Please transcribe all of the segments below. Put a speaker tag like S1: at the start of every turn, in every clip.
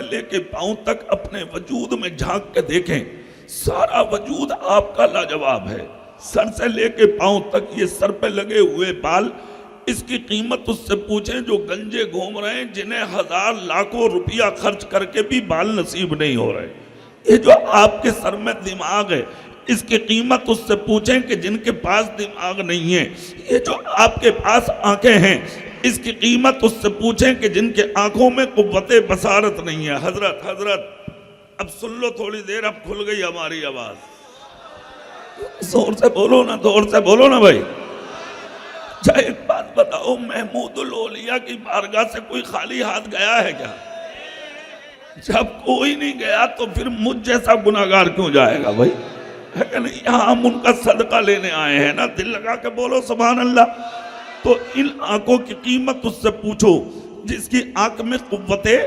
S1: लेके पांव तक अपने वजूद में झांक के देखें, सारा वजूद आपका लाजवाब है। सर से लेके पांव तक ये सर पे लगे हुए बाल, इसकी कीमत उससे पूछें जो गंजे घूम रहे हैं, जिन्हें हजार लाखों रुपया खर्च करके भी बाल नसीब नहीं हो रहे। ये जो आपके सर में दिमाग है, इसकी कीमत उससे पूछें कि जिनके पास दिमाग नहीं है। ये जो आपके पास आंखें हैं, इसकी कीमत उससे पूछें कि जिनके आंखों में कुव्वते बसारत नहीं है। हजरत हजरत अब सुन लो थोड़ी देर, अब खुल गई हमारी आवाज। जोर से बोलो ना, जोर से बोलो ना भाई। अच्छा एक बात बताओ, महमूदुल औलिया की बारगाह से कोई खाली हाथ गया है क्या? जब कोई नहीं गया तो फिर मुझ जैसा गुनाहगार क्यों जाएगा भाई, है कि नहीं? यहाँ हम उनका सदका लेने आए हैं ना, दिल लगा के बोलो सुभान अल्लाह। तो इन आंखों की कीमत उससे पूछो जिसकी आंख में कुव्वते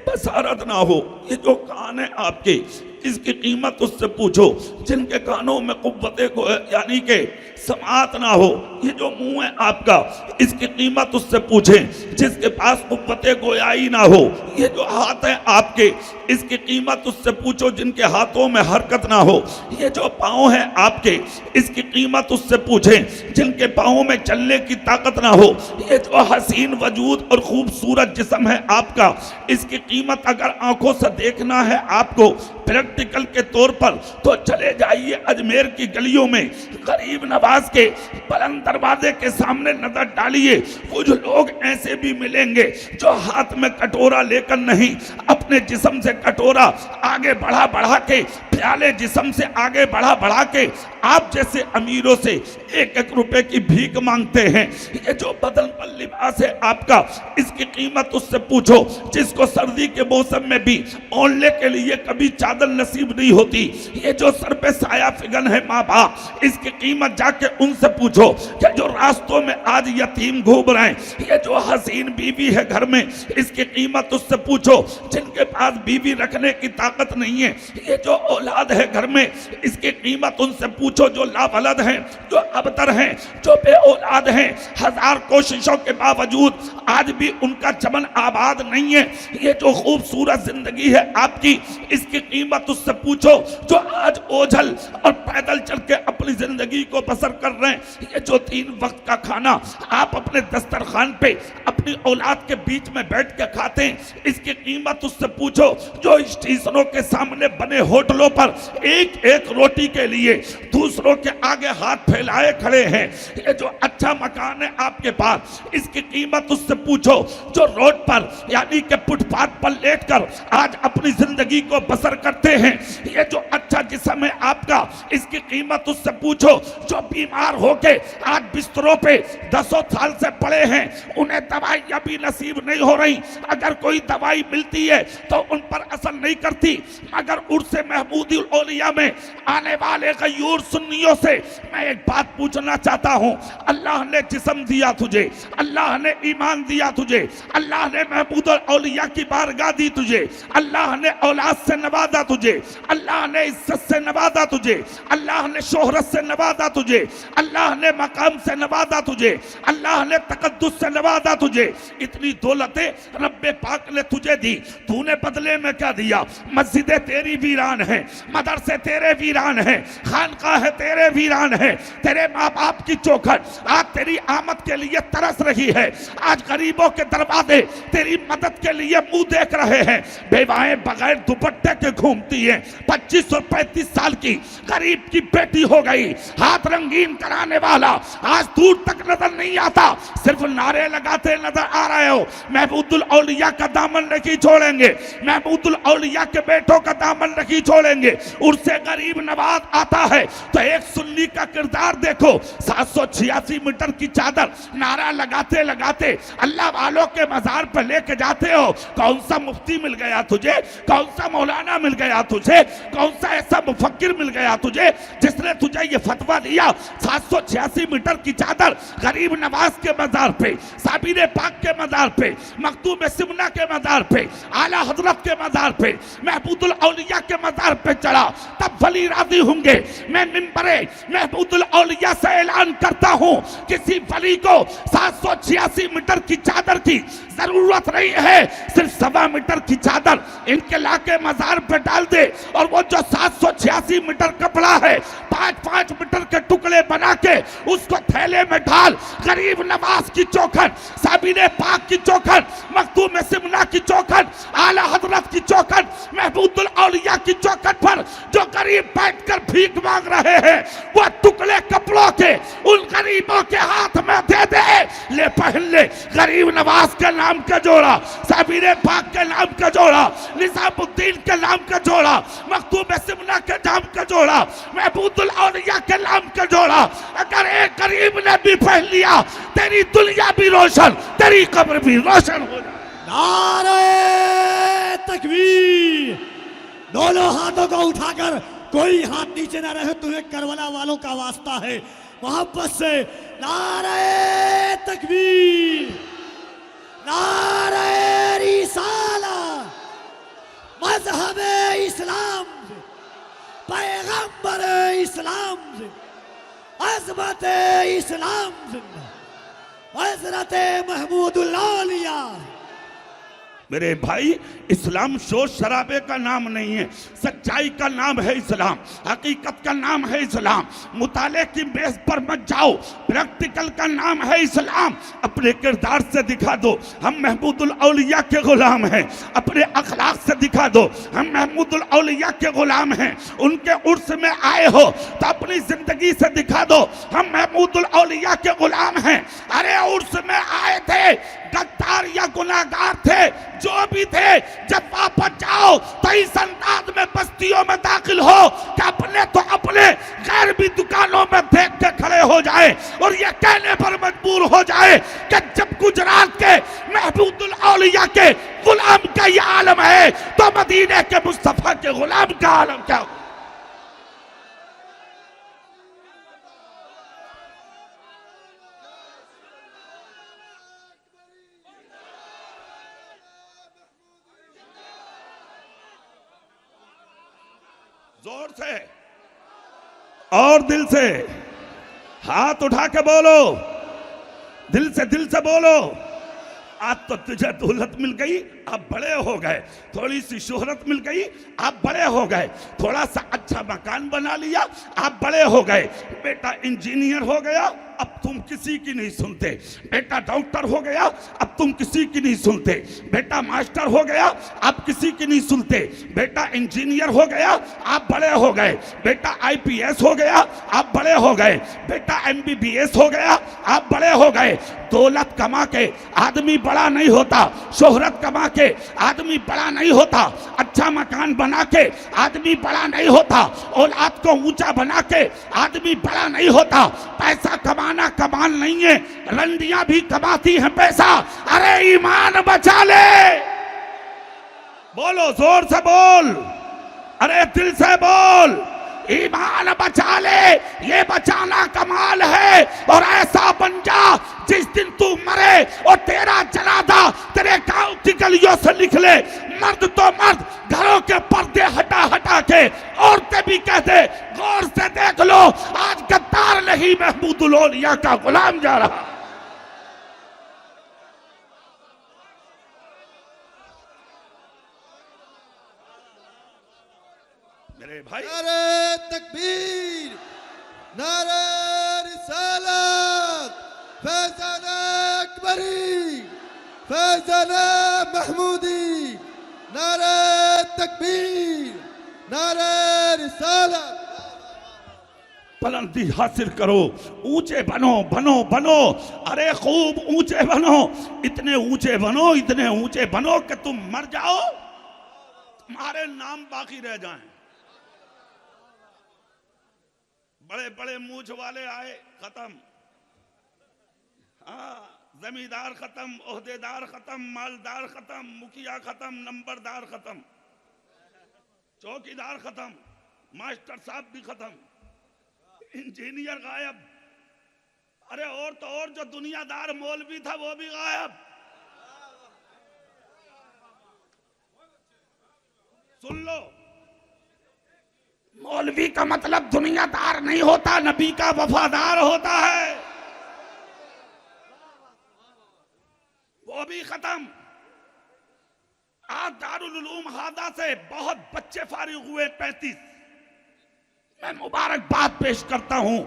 S1: बसारत ना हो। ये जो कान है आपके, इसकी कीमत उससे पूछो जिनके कानों में कुव्वते को यानी के समात ना हो। ये जो मुंह है आपका, इसकी कीमत उससे पूछें जिसके पास कुव्वते गोयाई ना हो। ये जो हाथ है आपके, इसकी कीमत उससे पूछो जिनके हाथों में हरकत ना हो। ये जो पाँव है आपके, इसकी कीमत उससे पूछें जिनके पाँव में चलने की ताकत ना हो। ये जो हसीन वजूद और खूबसूरत जिस्म है आपका, इसकी कीमत अगर आंखों से देखना है आपको प्रैक्टिकल के तौर पर, तो चले जाइए अजमेर की गलियों में, गरीब नवाज के बुलंद दरवाजे के सामने नजर डालिए। कुछ लोग ऐसे भी मिलेंगे जो हाथ में कटोरा लेकर नहीं, अपने जिस्म से कटोरा आगे बढ़ा बढ़ा के, प्याले जिस्म से आगे बढ़ा बढ़ा के आप जैसे अमीरों से एक एक रुपए की भीख मांगते हैं। ये जो बदन पर लिबास है आपका, इसकी कीमत उससे पूछो जिसको सर्दी के मौसम में भी ओढ़ने के लिए कभी चादर नसीब नहीं होती। ये जो सर पे साया फिगन है माँ बाप, इसकी कीमत जाके उनसे पूछो कि जो रास्तों में आज यतीम घूम रहे हैं। ये जो हसीन बीवी है घर में, इसकी कीमत उससे पूछो जिनके पास बीवी रखने की ताकत नहीं है। ये जो औलाद है घर में, इसकी कीमत उनसे पूछो जो लावलद हैं, जो अबतर हैं, जो बे औलाद हैं। हजार कोशिशों के बावजूद आज भी उनका चमन आबाद नहीं है। ये जो खूबसूरत जिंदगी है आपकी, इसकी कीमत उससे पूछो जो आज ओझल और पैदल चल के अपनी जिंदगी को बसर कर रहे हैं। ये जो 3 वक्त का खाना आप अपने दस्तरखान पे अपनी औलाद के बीच में बैठ के खाते हैं, इसकी कीमत उससे पूछो जो स्टेशनों के सामने बने होटलों पर एक एक रोटी के लिए दूसरों के आगे हाथ फैलाए खड़े हैं। ये जो अच्छा मकान है आपके पास, इसकी कीमत उससे पूछो जो रोड पर यानी कि फुटपाथ पर लेटकर आज अपनी जिंदगी को बसर करते हैं। ये जो अच्छा जिस्म है आपका, इसकी कीमत उससे पूछो जो बीमार होके आज बिस्तरों पे 10 साल से पड़े हैं, उन्हें दवाई अभी नसीब नहीं हो रही। अगर कोई दवाई मिलती है तो उन पर असर नहीं करती। मगर उर्से महमूदुल औलिया में आने वाले गयूर सुन्नियों से मैं एक बात पूछना चाहता हूँ। अल्लाह ने जिस्म दिया तुझे, अल्लाह ने ईमान दिया तुझे, अल्लाह ने महमूदुल औलिया की बारगाह दी तुझे, अल्लाह ने औलाद से नवाजा तुझे, अल्लाह ने इज्जत से नवाजा तुझे, अल्लाह ने शोहरत से नवाजा तुझे, अल्लाह ने मकाम से नवाजा तुझे, अल्लाह ने तकद्दुस से नवाजा तुझे। इतनी दौलतें रब्बे पाक ने तुझे दी, तूने बदले में क्या दिया? मस्जिदें तेरी वीरान है, मदरसे तेरे वीरान है, खानकाह है तेरे वीरान है। तेरे माँ बाप की चौखट आज तेरी आमद के लिए तरस रही है। आज गरीबों के दरवाजे तेरी मदद के लिए मुंह देख रहे हैं। बेवाएं बगैर दुपट्टे के घूमती हैं। 25 और 35 साल की गरीब की बेटी हो गई। हाथ रंगीन कराने वाला आज दूर तक नजर नहीं आता, सिर्फ नारे लगाते नजर आ रहे हो। महमूदुल औलिया का दामन नहीं छोड़ेंगे, महमूदुल औलिया के बेटों का दामन नहीं छोड़ेंगे। उनसे गरीब नवाज आता है तो एक सुन्नी का किरदार देखो। 786 मीटर की चादर नारा लगाते लगाते अल्लाह वालों के मजार पर लेके जाते हो। कौन सा मुफ्ती मिल गया तुझे, कौन सा मौलाना मिल गया तुझे, कौन सा ऐसा मुफक्किर मिल गया तुझे जिसने तुझे ये फतवा दिया? 786 मीटर की चादर गरीब नवाज के मजार पे, साबिर पाक के मजार पे, मखदूम सिमना के मजार पे, आला हजरत के मजार पे, महमूदुल औलिया के मजार पे चढ़ा तब वली राजी होंगे। मैं मिंबरे महमूदुल औलिया से ऐलान करता हूं, किसी वली को 786 मीटर की चादर की जरूरत नहीं है, सिर्फ 1.25 मीटर की चादर इनके लाके मजार पे डाल दे और वो जो 786 मीटर कपड़ा है 5-5 मीटर के टुकड़े बना के उसको थैले में डाल। गरीब नवाज की चौखट, साबिर पाक की चौखट, मखदूम सिमना की चौखट, आला हजरत की चौखट, महमूदुल औलिया की चौखट पर जो गरीब बैठकर भीख मांग रहे हैं वो टुकड़े कपड़ों के उन गरीबों के हाथ में दे दे। ले पहन ले, गरीब नवाज के नाम का जोड़ा, साबिर पाक के नाम का जोड़ा, निजामुद्दीन के नाम का जोड़ा, मखदूम सिमना के नाम का जोड़ा, महमूदुल औलिया के नाम का जोड़ा अगर एक गरीब ने भी पहन लिया तेरी दुनिया भी रोशन, तेरी कब्र भी रोशन हो जाए।
S2: नारे तकबीर। दोनों हाथों को उठाकर, कोई हाथ नीचे ना रहे, तुम्हें करबला वालों का वास्ता है, मोहब्बत से नारे तकबीर, नारे रिसालत, मजहब इस्लाम, पैगंबर इस्लाम, अज़मत इस्लाम, हज़रत महमूदुल औलिया।
S1: मेरे भाई, इस्लाम शोर शराबे का नाम नहीं है, सच्चाई का नाम है इस्लाम, हकीकत का नाम है इस्लाम। मुताले की बेस पर मत जाओ, प्रैक्टिकल का नाम है इस्लाम। अपने किरदार से दिखा दो हम महमूदुल औलिया के गुलाम हैं, अपने अखलाक से दिखा दो हम महमूदुल औलिया के गुलाम हैं। उनके उर्स में आए हो तो अपनी जिंदगी से दिखा दो हम महमूदुल औलिया के गुलाम हैं। अरे उर्स में आए थे, गद्दार या गुनाहगार थे, जो भी थे, जब वापस जाओ तो इस अंदाज में बस्तियों में दाखिल हो कि अपने तो अपने गैर भी दुकानों में देख के खड़े हो जाए और ये कहने पर मजबूर हो जाए कि जब गुजरात के महमूदुल औलिया के गुलाम का ये आलम है तो मदीने के मुस्तफा के गुलाम का आलम क्या हो। जोर से और दिल से हाथ उठा के बोलो, दिल से बोलो। आज तो तुझे दौलत मिल गई, आप बड़े हो गए, थोड़ी सी शोहरत मिल गई, आप बड़े हो गए, थोड़ा सा अच्छा मकान बना लिया, आप बड़े हो गए, बेटा इंजीनियर हो गया, अब तुम किसी की नहीं सुनते, बेटा डॉक्टर हो गया, अब तुम किसी की नहीं सुनते, बेटा मास्टर हो गया, आप किसी की नहीं सुनते, बेटा इंजीनियर हो गया, आप बड़े हो गए, बेटा आईपीएस हो गया, आप बड़े हो गए, बेटा एमबीबीएस हो गया, आप बड़े हो गए। दौलत कमा के आदमी बड़ा नहीं होता, शोहरत कमा के आदमी बड़ा नहीं होता, अच्छा मकान बना के आदमी बड़ा नहीं होता, औलाद को ऊंचा बना के आदमी बड़ा नहीं होता। पैसा कमाना कमाल नहीं है, रंडियां भी कमाती हैं पैसा। अरे ईमान बचा ले, बोलो जोर से बोल, अरे दिल से बोल, ईमान बचा ले, ये बचाना कमाल है। और ऐसा बन जा जिस दिन तू मरे और तेरा जनाजा तेरे गांव की गलियों से निकले, मर्द तो मर्द घरों के पर्दे हटा हटा के औरतें भी कहते गौर से देख लो, आज गद्दार नहीं महमूदुल औलिया का गुलाम जा रहा। मेरे भाई,
S3: नारे तकबीर, नारे रिसालत, फैज़ान अकबरी, फैज़ान महमूदी, नारे तकबीर, नारे रिसालत।
S1: बुलंदी हासिल करो, ऊंचे बनो बनो बनो, अरे खूब ऊंचे बनो, इतने ऊंचे बनो, इतने ऊंचे बनो कि तुम मर जाओ तुम्हारे नाम बाकी रह जाएं। बड़े बड़े मूछ वाले आए, खत्म, हाँ, जमींदार खत्म, ओहदेदार खत्म, मालदार खत्म, मुखिया खत्म, नंबरदार खत्म, चौकीदार खत्म, मास्टर साहब भी खत्म, इंजीनियर गायब, अरे और तो और जो दुनियादार मौलवी था वो भी गायब। सुन लो, मौलवी का मतलब दुनियादार नहीं होता, नबी का वफादार होता है। वो भी खत्म। आज दारुल उलूम हादा से बहुत बच्चे फारिग हुए, 35। मैं मुबारकबाद पेश करता हूं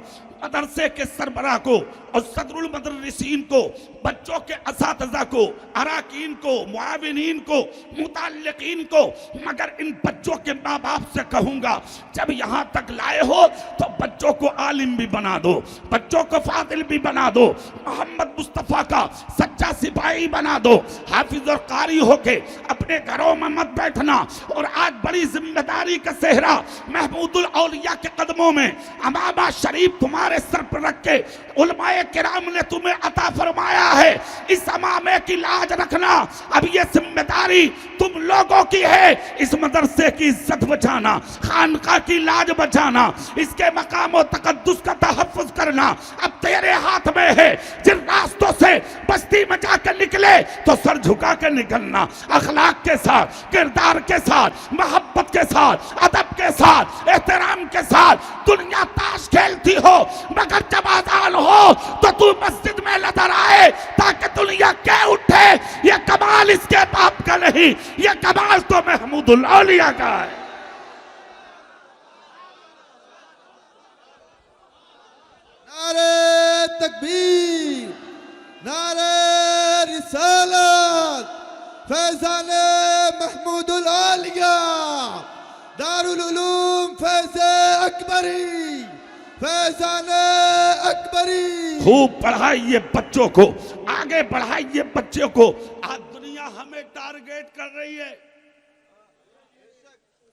S1: मदरसे के सरबराह को और सदरुल मदरसीन को, बच्चों के असातिज़ा को, अराकीन को, मुआविनीन को, मुताल्लिकीन को। मगर इन बच्चों के माँ बाप से कहूंगा, जब यहाँ तक लाए हो तो बच्चों को आलिम भी बना दो, बच्चों को फादिल भी बना दो, मोहम्मद मुस्तफ़ा का सच्चा सिपाही बना दो। हाफिज और कारी होके अपने घरों में मत बैठना। और आज बड़ी जिम्मेदारी का सेहरा महमूदुल औलिया के कदमों में अमामा शरीफ तुम्हारे सर पर रख के उलमाए किराम ने तुम्हें अता फरमाया है। इस अमामे की लाज रखना। अब ये जिम्मेदारी तुम लोगों की है। इस मदरसे की इज्जत बचाना, खानका की लाज बचाना, इसके मकाम और तकद्दुस का तहफ़्फ़ुज़ करना अब तेरे हाथ में है। जिन रास्तों से बस्ती में जाकर निकले तो सर झुका के निकलना, अखलाक के साथ, किरदार के साथ, मोहब्बत के साथ, अदब के साथ, एहतराम के साथ। दुनिया ताश खेलती हो मगर जब आज़ान हो तो तू मस्जिद में नजर आए ताकि दुनिया कह उठे ये कमाल इसके बाप का नहीं, ये कमाल तो महमूदुल औलिया का है।
S3: नारे तकबीर, नारे रिसालत, फैज़ान महमूदुल औलिया, दारुल उलूम फैज़ अकबरी, फैज़ान अकबरी।
S1: खूब पढ़ाइए बच्चों को, आगे बढ़ाइए बच्चों को। आज दुनिया हमें टारगेट कर रही है,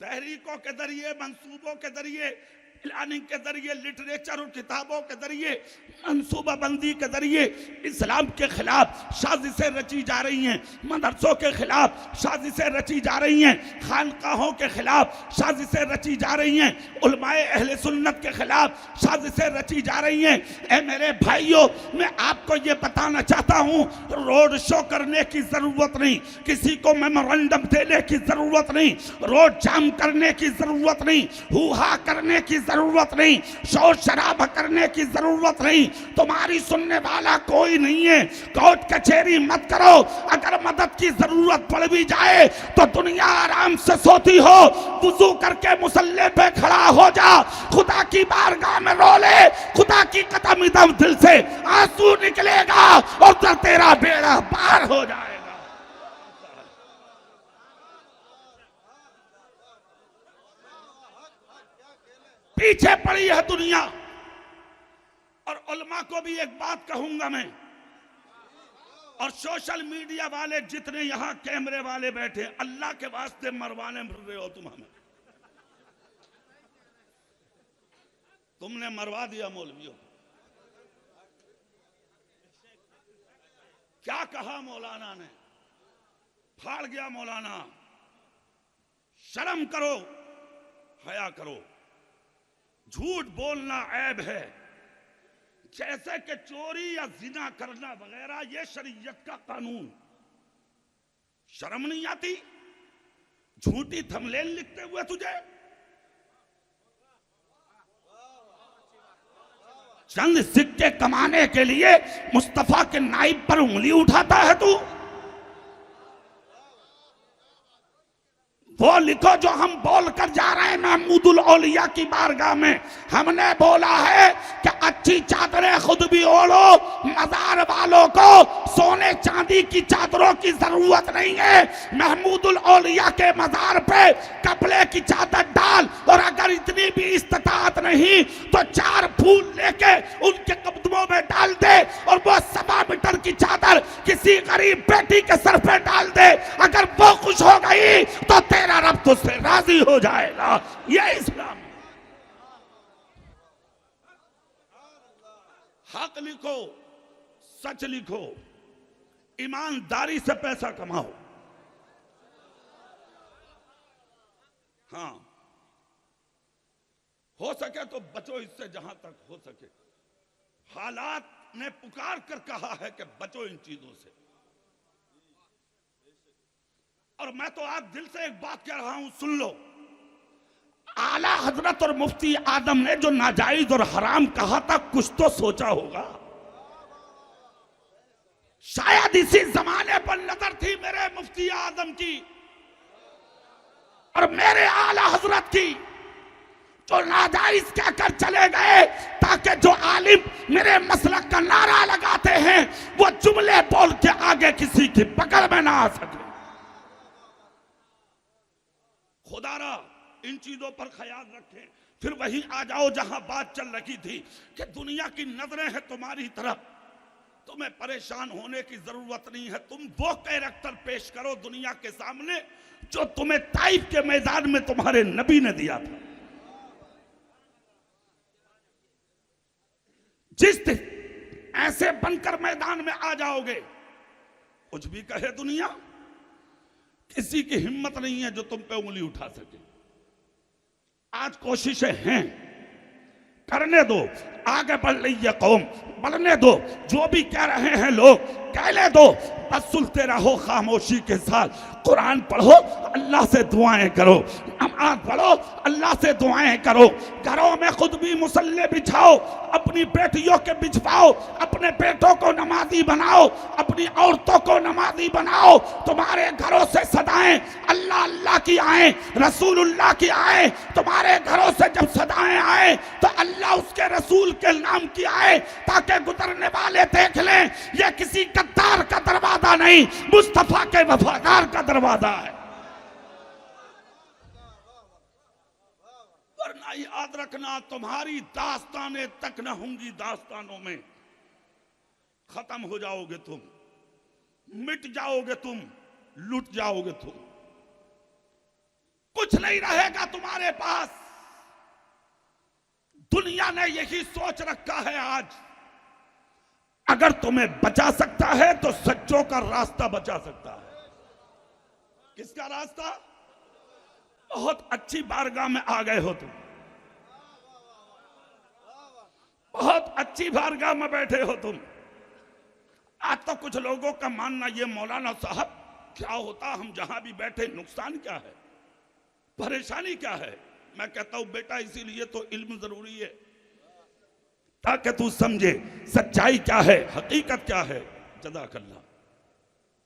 S1: तहरीकों के जरिए, मंसूबों के जरिए, प्लानिंग के जरिए, लिटरेचर और किताबों के जरिए, मंसूबाबंदी के जरिए इस्लाम के खिलाफ साजिशें रची जा रही हैं, मदरसों के खिलाफ साजिशें रची जा रही हैं, खानकाहों के खिलाफ साजिशें रची जा रही हैं, उलमाए अहले सुन्नत के खिलाफ साजिशें रची जा रही हैं। ए मेरे भाइयों, मैं आपको ये बताना चाहता हूँ, रोड शो करने की जरूरत नहीं, किसी को मेमोरेंडम देने की जरूरत नहीं, रोड जाम करने की जरूरत नहीं, हुहा करने की जरूरत नहीं, शोर शराबा करने की जरूरत नहीं। तुम्हारी सुनने वाला कोई नहीं है। कोर्ट कचहरी मत करो। अगर मदद की जरूरत पड़ भी जाए तो दुनिया आराम से सोती हो, वुजू करके मुसल्ले पे खड़ा हो जा, खुदा की बारगाह में रो ले, खुदा की कदम इदम दिल से आंसू निकलेगा और तो तेरा बेड़ा पार हो जाएगा। पीछे पड़ी है दुनिया। और उलमा को भी एक बात कहूंगा मैं, और सोशल मीडिया वाले जितने यहां कैमरे वाले बैठे, अल्लाह के वास्ते मरवाने फिर रहे हो तुम हमें। तुमने मरवा दिया मौलवियों। क्या कहा मौलाना ने, फाड़ गया मौलाना। शर्म करो, हया करो। झूठ बोलना ऐब है, जैसे कि चोरी या जिना करना वगैरह, ये शरीयत का कानून। शर्म नहीं आती झूठी थंबनेल लिखते हुए तुझे? चंद सिक्के कमाने के लिए मुस्तफा के नाइब पर उंगली उठाता है तू। वो लिखो जो हम बोल कर जा रहे हैं महमूदुल औलिया की बारगाह में। हमने बोला है कि अच्छी चादरें खुद भी ओढ़ो, मजार वालों को सोने चांदी की चादरों की जरूरत नहीं है। महमूदुल औलिया के मजार पे कपड़े की चादर डाल, और अगर इतनी भी इस्तात नहीं तो 4 फूल लेके उनके कदमों में डाल दे, और वो 1.25 मीटर की चादर किसी गरीब बेटी के सर पे डाल दे। अगर वो खुश हो गई तो तेरा रब तुझसे राजी हो जाएगा। ये इस्लाम। हक लिखो, सच लिखो, ईमानदारी से पैसा कमाओ। हाँ, हो सके तो बचो इससे जहां तक हो सके। हालात ने पुकार कर कहा है कि बचो इन चीजों से। और मैं तो आज दिल से एक बात कह रहा हूं, सुन लो। आला हजरत और मुफ्ती आदम ने जो नाजायज और हराम कहा था, कुछ तो सोचा होगा। शायद इसी जमाने पर नजर थी मेरे मुफ्ती आदम की और मेरे आला हजरत की, जो नाजायज कहकर चले गए ताकि जो आलिम मेरे मसलक का नारा लगाते हैं वो जुमले बोल के आगे किसी की पकड़ में ना आ सके। खुदारा इन चीजों पर ख्याल रखें। फिर वहीं आ जाओ जहां बात चल रही थी कि दुनिया की नजरें हैं तुम्हारी तरफ, तुम्हें परेशान होने की जरूरत नहीं है। तुम वो कैरेक्टर पेश करो दुनिया के सामने जो तुम्हें ताइफ के मैदान में तुम्हारे नबी ने दिया था। जिस दिन ऐसे बनकर मैदान में आ जाओगे, कुछ भी कहे दुनिया, किसी की हिम्मत नहीं है जो तुम पे उंगली उठा सके। आज कोशिशें हैं, करने दो, आगे बढ़ रही है कौम, बढ़ने दो। जो भी कह रहे हैं लोग कहने दो, बस सुनते रहो खामोशी के साथ। कुरान पढ़ो, अल्लाह से दुआएं करो, नमाज पढ़ो, अल्लाह से दुआएं करो। घरों में खुद भी मुसल्ले बिछाओ, अपनी बेटियों के बिछवाओ, अपने बेटों को नमाजी बनाओ, अपनी औरतों को नमाजी बनाओ। तुम्हारे घरों से सदाएं अल्लाह अल्लाह की आए, रसूलुल्लाह की आए। तुम्हारे घरों से जब सदाएं आए तो अल्लाह उसके रसूल के नाम की आए, ताकि गुजरने वाले देख लें यह किसी गद्दार का दरवाजा नहीं, मुस्तफा के वफादार का दरवाजा है। वरना याद रखना, तुम्हारी दास्तानें तक न होंगी, दास्तानों में खत्म हो जाओगे तुम, मिट जाओगे तुम, लुट जाओगे तुम, कुछ नहीं रहेगा तुम्हारे पास। दुनिया ने यही सोच रखा है आज, अगर तुम्हें बचा सकता है तो सच्चों का रास्ता बचा सकता है। किसका रास्ता? बहुत अच्छी बारगाह में आ गए हो तुम, बहुत अच्छी बारगाह में बैठे हो तुम। आज तो कुछ लोगों का मानना ये, मौलाना साहब क्या होता हम जहां भी बैठे, नुकसान क्या है, परेशानी क्या है? मैं कहता हूं बेटा इसीलिए तो इल्म जरूरी है, ताकि तू समझे सच्चाई क्या है, हकीकत क्या है। जज़ाकल्लाह।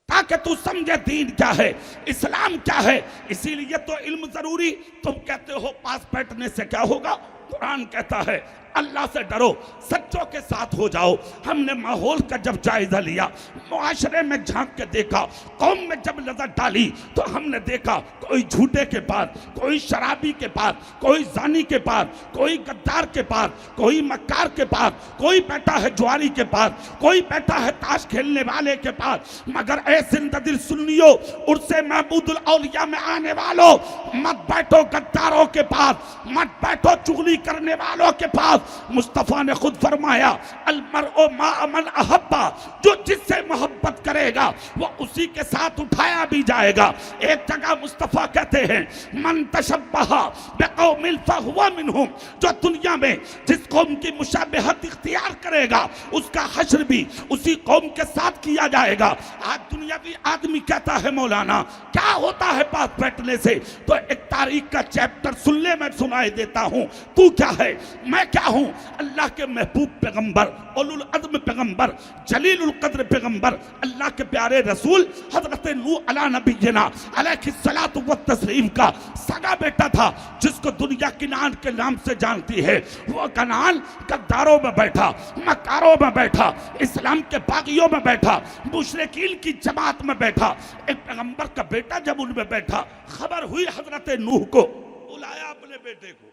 S1: ताकि तू समझे दीन क्या है, इस्लाम क्या है। इसीलिए तो इल्म जरूरी। तुम कहते हो पास बैठने से क्या होगा? कुरान कहता है अल्लाह से डरो, सच्चों के साथ हो जाओ। हमने माहौल का जब जायजा लिया, मुआशरे में झांक के देखा, कौम में जब नजर डाली तो हमने देखा कोई झूठे के पास, कोई शराबी के पास, कोई जानी के पास, कोई गद्दार के पास, कोई मक्कार के पास, कोई बैठा है जुआरी के पास, कोई बैठा है ताश खेलने वाले के पास। मगर ऐ जिंदा दिल सुन्नियों, उर्से महमूदुल औलिया में आने वालों, मत बैठो गद्दारों के पास, मत बैठो चुगली करने वालों के पास। मुस्तफा ने खुद फरमाया अलमरओ मा अमन अहब्बा, जो जिससे मोहब्बत करेगा वो उसी के साथ उठाया भी जाएगा। एक जगह मुस्तफा कहते हैं मन तशब्बहा बिकौमिन फहुवा मिनहुम, जो दुनिया में जिस कौम की मुशाबहत इख्तियार करेगा उसका हश्र भी उसी कौम के साथ किया जाएगा। आज दुनियावी आदमी कहता है मौलाना क्या होता है पास बैठने से? तो एक तारीख का चैप्टर सुन ले, मैं सुनाई देता हूं। तू क्या है, मैं क्या हूं? अल्लाह के महबूब पैगंबर, उलुल अज़्म पैगंबर, जलीलुल कद्र पैगंबर, अल्लाह के प्यारे रसूल हजरत नूह अला नबीना अलैहिस्सलातु व तस्लीम का सगा बेटा था, जिसको दुनिया किनान के नाम से जानती है। वो कनान गद्दारों में बैठा, मकारों में बैठा, इस्लाम के बागियों में बैठा, मुशरिकीन की जमात में बैठा। एक पैगंबर का बेटा जब उनमें बैठा, खबर हुई हजरत नूह को, बुलाया अपने बेटे को,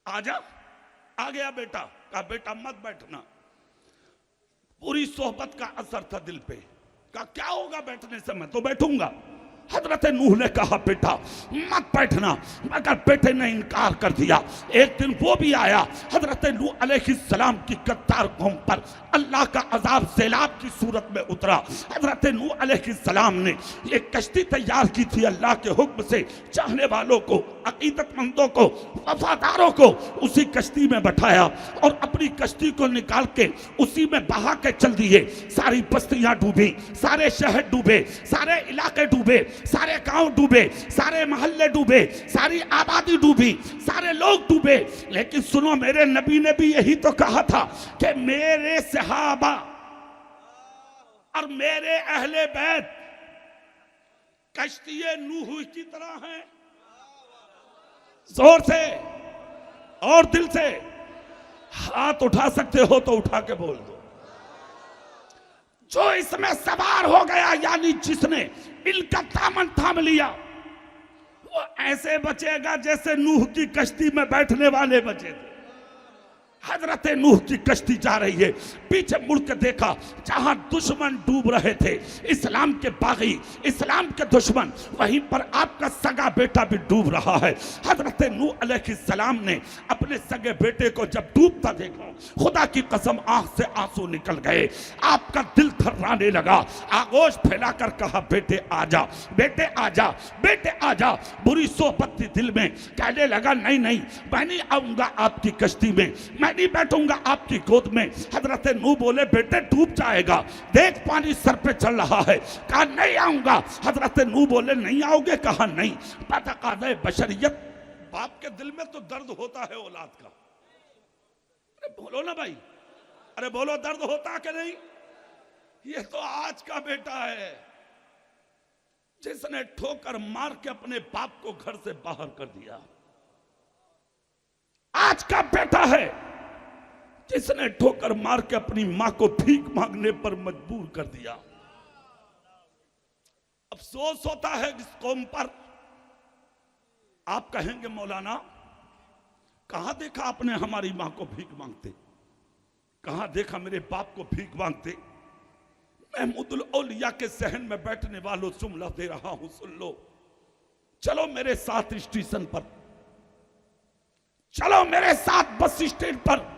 S1: आजा। आ गया बेटा, कहा बेटा मत बैठना। पूरी सोहबत का असर था दिल पे, कहा क्या होगा बैठने से, मैं तो बैठूंगा। हजरत नूह ने कहा बेटा मत बैठना, मगर बेटे ने इनकार कर दिया। एक दिन वो भी आया, हजरत नूह अलैहिस्सलाम की गद्दार कौम पर अल्लाह का अजाब सैलाब की सूरत में उतरा। हजरत नूह अलैहिस्सलाम ने एक कश्ती तैयार की थी अल्लाह के हुक्म से, चाहने वालों को अकीदतमंदों को, वफादारों को उसी कश्ती में बैठाया और अपनी कश्ती को निकाल के उसी में बहा के चल दिए। सारी बस्तियां डूबी, सारे शहर डूबे, सारे इलाके डूबे, सारे गांव डूबे, सारे मोहल्ले डूबे, सारी आबादी डूबी, सारे लोग डूबे। लेकिन सुनो, मेरे नबी ने भी यही तो कहा था कि मेरे सहाबा और मेरे अहले बैत कश्ती नूह की तरह हैं। जोर से और दिल से हाथ उठा सकते हो तो उठा के बोल दो। जो इसमें सवार हो गया, यानी जिसने इनका दामन थाम लिया, वो ऐसे बचेगा जैसे नूह की कश्ती में बैठने वाले बचे थे। हजरत नूह की कश्ती जा रही है, पीछे मुड़ के देखा, जहां दुश्मन डूब रहे थे, इस्लाम के बागी, इस्लाम के दुश्मन, वहीं पर आपका सगा बेटा भी डूब रहा है। हजरत नूह अलैहिस्सलाम ने अपने सगे बेटे को जब डूबता देखा, खुदा की कसम आंख से आंसू निकल गए, आपका दिल थर्राने लगा। आगोश फैलाकर कहा, बेटे आजा, बेटे आजा, बेटे आजा। बुरी सोबत थी दिल में, कहने लगा, नहीं नहीं, मैं नहीं आऊंगा आपकी कश्ती में, मैं नहीं बैठूंगा आपकी गोद में। हजरत नूह बोले, बेटे डूब जाएगा, देख पानी सर पे चल रहा है। कहा नहीं आऊंगा। हजरत नूह बोले, नहीं आओगे? कहा नहीं। तकाज़े बशरियत, बाप के दिल में तो दर्द होता है औलाद का। अरे बोलो ना भाई, अरे बोलो, दर्द होता कि नहीं? ये तो आज का बेटा है जिसने ठोकर मार के अपने बाप को घर से बाहर कर दिया। आज का बेटा है जिसने ठोकर मार के अपनी मां को भीख मांगने पर मजबूर कर दिया। अफसोस होता है इस कौम पर। आप कहेंगे, मौलाना कहां देखा आपने हमारी मां को भीख मांगते, कहां देखा मेरे बाप को भीख मांगते? महमूदुल औलिया के सहन में बैठने वालों, जुमला दे रहा हूं, सुन लो। चलो मेरे साथ स्टेशन पर, चलो मेरे साथ बस स्टैंड पर।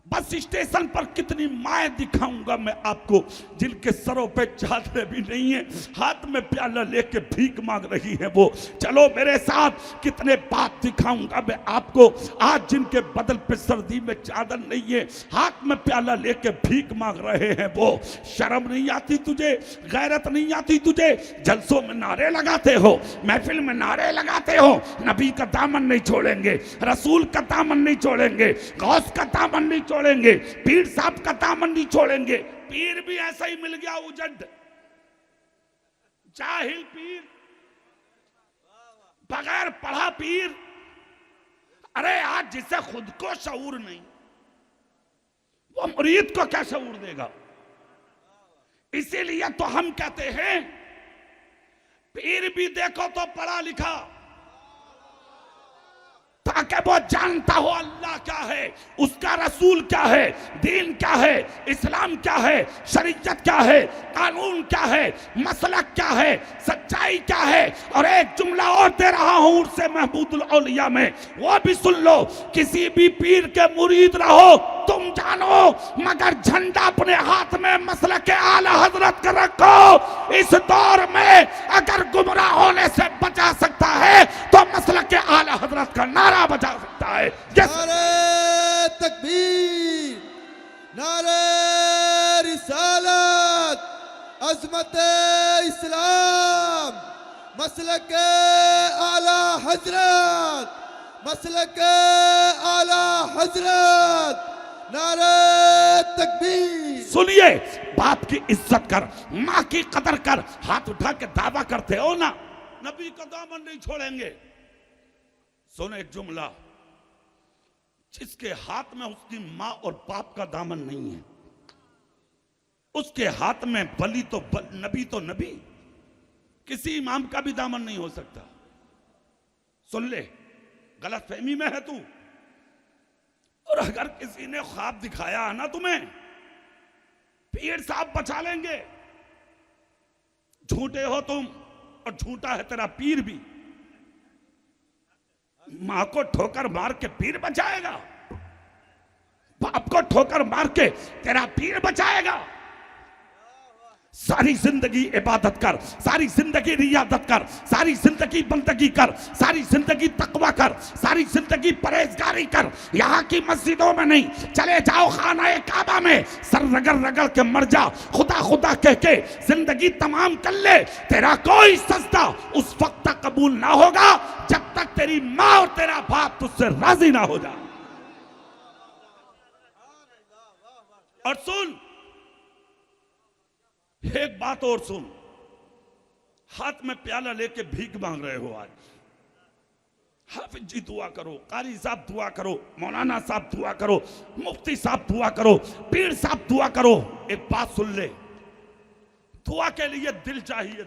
S1: बस स्टेशन पर कितनी माएं दिखाऊंगा मैं आपको, जिनके सरों पे चादरें भी नहीं है, हाथ में प्याला लेके भीख मांग रही है वो। चलो मेरे साथ कितने बाप दिखाऊंगा मैं आपको, आज जिनके बदल पे सर्दी में चादर नहीं है, हाथ में प्याला लेके भीख मांग रहे हैं वो। शर्म नहीं आती तुझे? गैरत नहीं आती तुझे? जलसों में नारे लगाते हो, महफिल में नारे लगाते हो, नबी का दामन नहीं छोड़ेंगे, रसूल का दामन नहीं छोड़ेंगे, गौस का दामन नहीं छोड़ेंगे, पीर साहब का दामन नहीं छोड़ेंगे। पीर भी ऐसा ही मिल गया, उजड, जाहिल पीर, बगैर पढ़ा पीर। अरे आज जिसे खुद को शऊर नहीं, वो मुरीद को क्या शऊर देगा? इसीलिए तो हम कहते हैं, पीर भी देखो तो पढ़ा लिखा, ताकि वो जानता हो अल्लाह क्या है, उसका रसूल क्या है, दीन क्या है, इस्लाम क्या है, शरीयत क्या है, कानून क्या है, मसलक क्या है, सच्चाई क्या है। और एक जुमला और दे रहा हूं उससे महमूदुल औलिया में, वो भी सुन लो। किसी भी पीर के मुरीद रहो तुम जानो, मगर झंडा अपने हाथ में मसलक के आला हजरत का रखो। इस दौर में अगर गुमराह होने से बचा सकता है तो मसलक के आला हजरत का नारा बचा सकता है।
S3: नारे तकबीर, नारे रिसालत, अज़मत इस्लाम, मसलक आला हजरत, मसलक आला हजरत, नारे तकबीर।
S1: सुनिए, बाप की इज्जत कर, माँ की कदर कर। हाथ उठा के दावा करते हो ना, नबी का दामन नहीं छोड़ेंगे। सुनो एक जुमला, जिसके हाथ में उसकी माँ और बाप का दामन नहीं है, उसके हाथ में बली तो नबी तो नबी, किसी इमाम का भी दामन नहीं हो सकता। सुन ले, गलत फहमी में है तू। और अगर किसी ने ख्वाब दिखाया ना तुम्हें, पीर साहब बचा लेंगे। झूठे हो तुम और झूठा है तेरा पीर भी। मां को ठोकर मार के पीर बचाएगा, बाप को ठोकर मार के तेरा पीर बचाएगा। सारी जिंदगी इबादत कर, सारी जिंदगी रियादत कर, सारी जिंदगी बंदगी कर, सारी जिंदगी तकवा कर, सारी जिंदगी परहेजगारी कर। यहाँ की मस्जिदों में नहीं, चले जाओ खाना काबा में, सर रगड़ रगड़ के मर जा, खुदा खुदा कह के जिंदगी तमाम कर ले, तेरा कोई सजदा उस वक्त तक कबूल ना होगा जब तक तेरी माँ और तेरा बाप तुझसे राजी ना हो जाए। और सुन, एक बात और सुन, हाथ में प्याला लेके भीख मांग रहे हो आज, हाफिज जी दुआ करो, कारी साहब दुआ करो, मौलाना साहब दुआ करो, मुफ्ती साहब दुआ करो, पीर साहब दुआ करो। एक बात सुन ले, दुआ के लिए दिल चाहिए,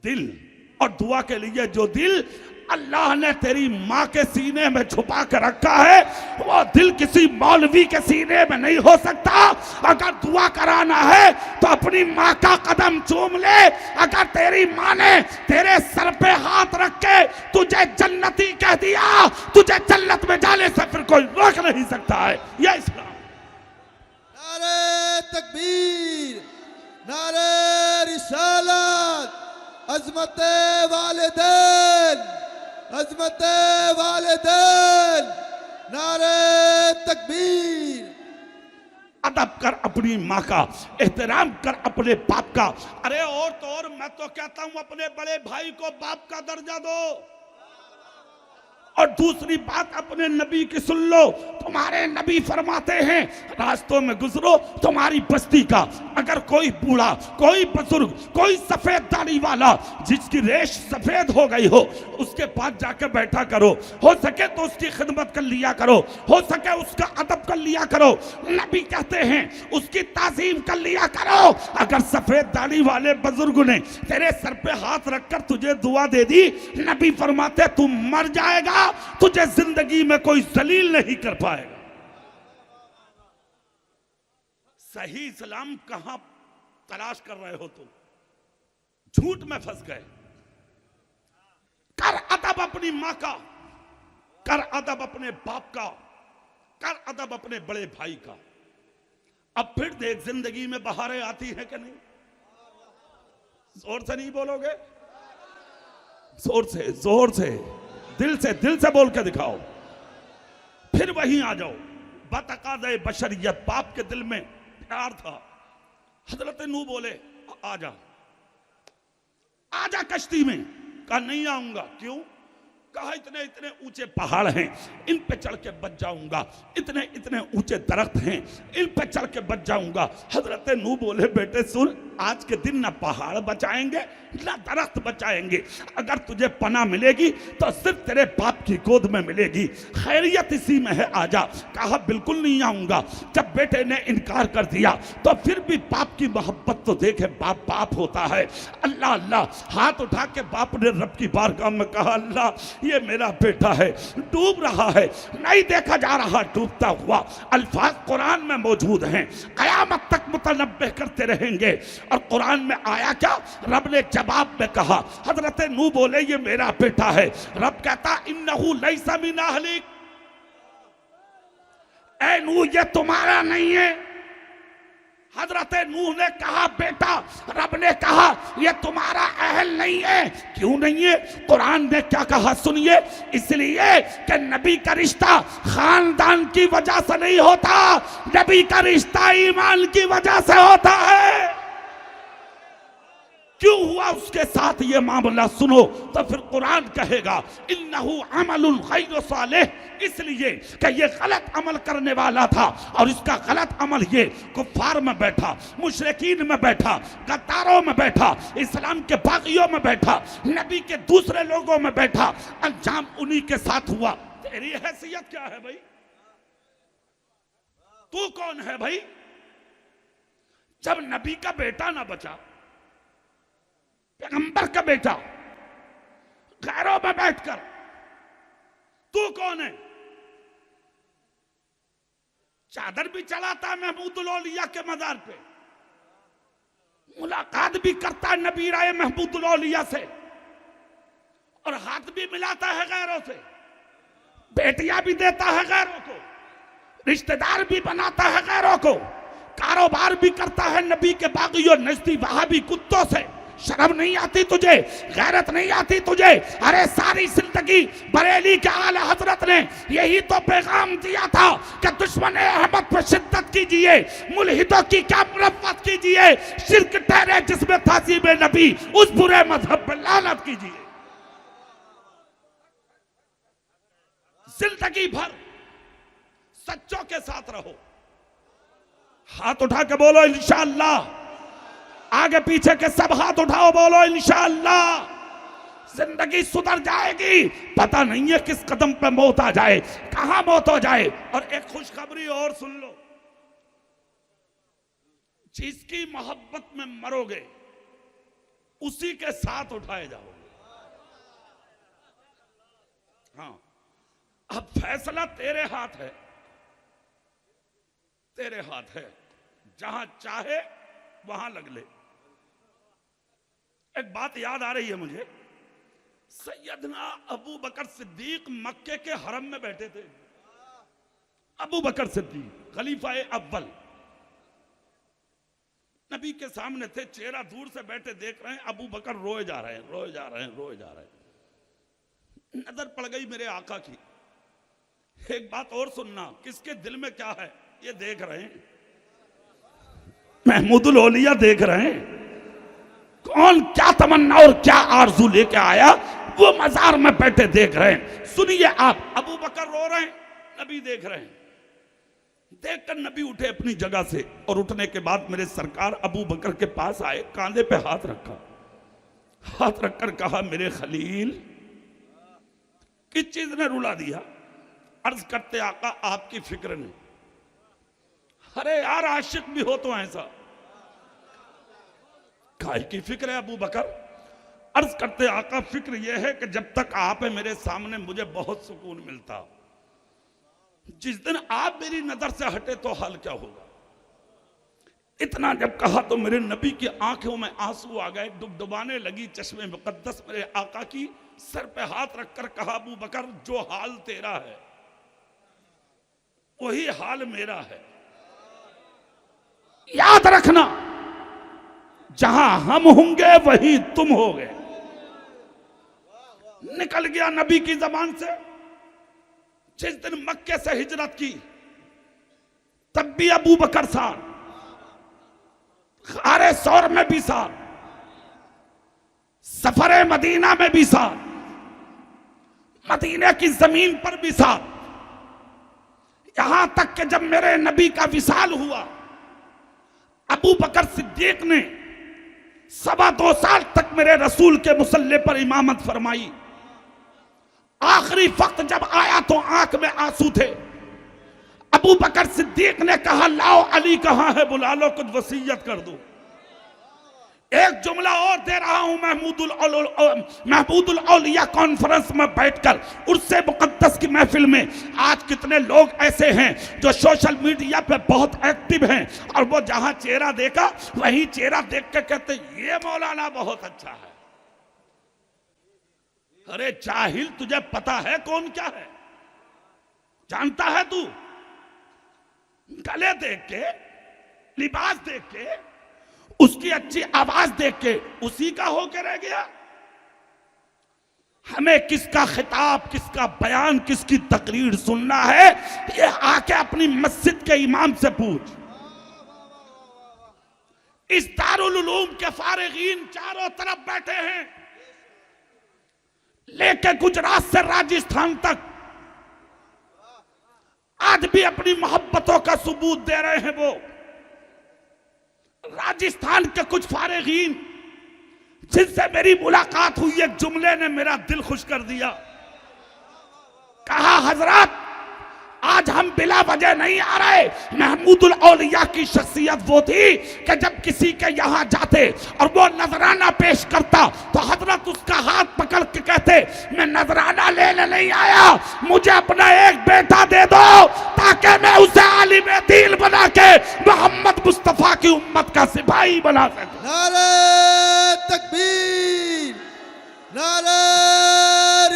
S1: दिल, और दुआ के लिए जो दिल अल्लाह ने तेरी माँ के सीने में छुपा कर रखा है, वो दिल किसी मौलवी के सीने में नहीं हो सकता। अगर दुआ कराना है तो अपनी माँ का कदम चूम ले। अगर तेरी माँ ने तेरे सर पे हाथ रख के तुझे जन्नती कह दिया, तुझे जन्नत में जाने से फिर कोई रोक नहीं सकता है। यह इस्लाम।
S3: नारे तकबीर, नारे रिसालत, अज़मते वालिदैन, अज़मते वालिदैन, नारे तकबीर।
S1: अदब कर अपनी माँ का, एहतराम कर अपने बाप का। अरे और तो और मैं तो कहता हूं अपने बड़े भाई को बाप का दर्जा दो। और दूसरी बात, अपने नबी की सुन लो। तुम्हारे नबी फरमाते हैं, रास्तों में गुजरो तुम्हारी बस्ती का, अगर कोई बूढ़ा, कोई बुजुर्ग, कोई सफेद दाढ़ी वाला जिसकी रेश सफेद हो गई हो, उसके पास जाकर बैठा करो। हो सके तो उसकी खिदमत कर लिया करो, हो सके उसका अदब कर लिया करो। नबी कहते हैं उसकी ताजीम कर लिया करो। अगर सफेद दाढ़ी वाले बुजुर्ग ने तेरे सर पे हाथ रखकर तुझे दुआ दे दी, नबी फरमाते तू मर जाएगा, तुझे जिंदगी में कोई जलील नहीं कर पाएगा। सही इस्लाम कहां तलाश कर रहे हो तुम? झूठ में फंस गए। कर अदब अपनी मां का, कर अदब अपने बाप का, कर अदब अपने बड़े भाई का। अब फिर देख जिंदगी में बहारें आती हैं कि नहीं? जोर से नहीं बोलोगे? जोर से, जोर से, दिल से बोल के दिखाओ। फिर वहीं आ जाओ। बतकादे बशरियत, बाप के दिल में प्यार था। हजरत नूह बोले आजा, आजा कश्ती में। कहा नहीं आऊंगा। क्यों? कहा इतने इतने ऊंचे पहाड़ हैं, इन पे चढ़ के बच जाऊंगा। इतने इतने ऊंचे दरख्त हैं, इन पे चढ़ के बच जाऊंगा। हजरत नूह बोले बेटे सुन, आज के दिन ना पहाड़ बचाएंगे ना दरख्त बचाएंगे। अगर तुझे पनाह मिलेगी तो सिर्फ तेरे बाप की गोद में मिलेगी। खैरियत इसी में है, आजा। कहा बिल्कुल नहीं आऊंगा। जब बेटे ने इनकार कर दिया तो फिर भी बाप की मोहब्बत तो देखे, बाप बाप होता है। अल्लाह अल्लाह, हाथ उठा के बाप ने रब की बारगाह में कहा अल्लाह ये मेरा बेटा है, डूब रहा है, नहीं देखा जा रहा डूबता हुआ। अल्फाज कुरान में मौजूद हैं, कयामत तक मुतनब्बे करते रहेंगे। और कुरान में आया क्या? रब ने जवाब में कहा, हजरत नूह बोले ये मेरा बेटा है। रब कहता इन्नहु लैसा मिन अहलिक, ऐ नूह ये तुम्हारा नहीं है। हजरत नूह ने कहा बेटा, रब ने कहा ये तुम्हारा अहल नहीं है। क्यों नहीं है? कुरान ने क्या कहा सुनिए, इसलिए कि नबी का रिश्ता खानदान की वजह से नहीं होता, नबी का रिश्ता ईमान की वजह से होता है। क्यों हुआ उसके साथ ये मामला सुनो तो फिर कुरान कहेगा इन्नहु अमलुन गैरु सालिह, इसलिए कि ये गलत अमल करने वाला था। और इसका गलत अमल ये कुफार में बैठा, मुशरिकीन में बैठा, गद्दारों में बैठा, इस्लाम के बागियों में बैठा, नबी के दूसरे लोगों में बैठा, अंजाम उन्हीं के साथ हुआ। तेरी हैसियत क्या है भाई? तू कौन है भाई? जब नबी का बेटा ना बचा, पैगंबर का बेटा, गैरों में बैठकर तू कौन है? चादर भी चलाता है महमूदुल औलिया के मजार पे, मुलाकात भी करता है नबी राय महमूदुल औलिया से, और हाथ भी मिलाता है गैरों से, बेटियां भी देता है गैरों को, रिश्तेदार भी बनाता है गैरों को। कारोबार भी करता है नबी के बागियों नजदी वहाबी कुत्तों से। शर्म नहीं आती तुझे, गैरत नहीं आती तुझे? अरे सारी जिंदगी बरेली के आला हजरत ने यही तो पैगाम दिया था कि दुश्मन अहमद पर शिद्दत कीजिए, मुल्हिदों की क्या मुरफ़्फ़त कीजिए, शिर्क ठहरे जिसमें ताज़ीम नबी, उस बुरे मजहब पर लानत कीजिए। जिंदगी भर सच्चों के साथ रहो। हाथ उठा के बोलो इंशाअल्लाह। आगे पीछे के सब हाथ उठाओ, बोलो इंशाअल्लाह। जिंदगी सुधर जाएगी, पता नहीं है किस कदम पे मौत आ जाए, कहां मौत हो जाए। और एक खुशखबरी और सुन लो, जिसकी मोहब्बत में मरोगे उसी के साथ उठाए जाओगे। हाँ, अब फैसला तेरे हाथ है, तेरे हाथ है। जहां चाहे वहां लग ले। एक बात याद आ रही है मुझे, सैयदना अबू बकर सिद्दीक मक्के के हरम में बैठे थे। अबू बकर सिद्दीक खलीफा अव्वल नबी के सामने थे, चेहरा दूर से बैठे देख रहे हैं, अबू बकर रोए जा रहे हैं, रोए जा रहे हैं, रोए जा रहे हैं। नजर पड़ गई मेरे आका की। एक बात और सुनना, किसके दिल में क्या है ये देख रहे हैं, महमूदुल औलिया देख रहे हैं। कौन क्या तमन्ना और क्या आरजू लेके आया, वो मजार में बैठे देख रहे हैं। सुनिए आप, अबू बकर रो रहे हैं, नबी देख रहे हैं। देखकर नबी उठे अपनी जगह से, और उठने के बाद मेरे सरकार अबू बकर के पास आए, कांधे पे हाथ रखा, हाथ रखकर कहा, मेरे खलील किस चीज ने रुला दिया? अर्ज करते, आका आपकी फिक्र ने। अरे यार, आशिक भी हो तो ऐसा, काहे की फिक्र है अबू बकर? अर्ज करते, आका फिक्र यह है कि जब तक आप है मेरे सामने मुझे बहुत सुकून मिलता, जिस दिन आप मेरी नजर से हटे तो हाल क्या होगा। इतना जब कहा तो मेरे नबी की आंखों में आंसू आ गए, डुबडुबाने लगी चश्मे मुकद्दस। मेरे आका की सर पे हाथ रखकर कहा, अबू बकर जो हाल तेरा है वही हाल मेरा है। याद रखना, जहां हम होंगे वही तुम होगे। निकल गया नबी की जबान से। जिस दिन मक्के से हिजरत की तब भी अबू बकर साथ, खारे सौर में भी साथ, सफरे मदीना में भी साथ, मदीने की जमीन पर भी साथ। यहां तक कि जब मेरे नबी का विसाल हुआ, अबू बकर सिद्दीक ने 2.25 साल तक मेरे रसूल के मुसल्ले पर इमामत फरमाई। आखिरी वक्त जब आया तो आंख में आंसू थे। अबू बकर सिद्दीक ने कहा, लाओ अली कहां है, बुला लो, कुछ वसीयत कर दो। एक जुमला और दे रहा हूं, महमूदुल औलिया कॉन्फ्रेंस में बैठकर उर्से मुकद्दस की महफिल में। आज कितने लोग ऐसे हैं जो सोशल मीडिया पे बहुत एक्टिव हैं, और वो जहां चेहरा देखा वही चेहरा देख के कहते ये मौलाना बहुत अच्छा है। अरे जाहिल, तुझे पता है कौन क्या है? जानता है तू? गले देख के, लिबास देख के, उसकी अच्छी आवाज देख के उसी का होके रह गया। हमें किसका खिताब, किसका बयान, किसकी तकरीर सुनना है, ये आके अपनी मस्जिद के इमाम से पूछ। इस दारुल उलूम के फारिगीन चारों तरफ बैठे हैं, लेके गुजरात से राजस्थान तक आज भी अपनी मोहब्बतों का सबूत दे रहे हैं। वो राजस्थान के कुछ फारिगीन जिनसे मेरी मुलाकात हुई, एक जुमले ने मेरा दिल खुश कर दिया। कहा, हजरत आज हम बिला वजह नहीं आ रहे। महमूदुल औलिया की शख्सियत वो थी कि जब किसी के यहां जाते और वो नजराना पेश करता तो हजरत उसका हाथ पकड़ के कहते, मैं नजराना लेने नहीं आया, मुझे अपना एक बेटा दे दो ताकि मैं उसे आलिम दीन बना के मोहम्मद मुस्तफा की उम्मत का सिपाही बना सकूं।
S3: नारे तकबीर, नारे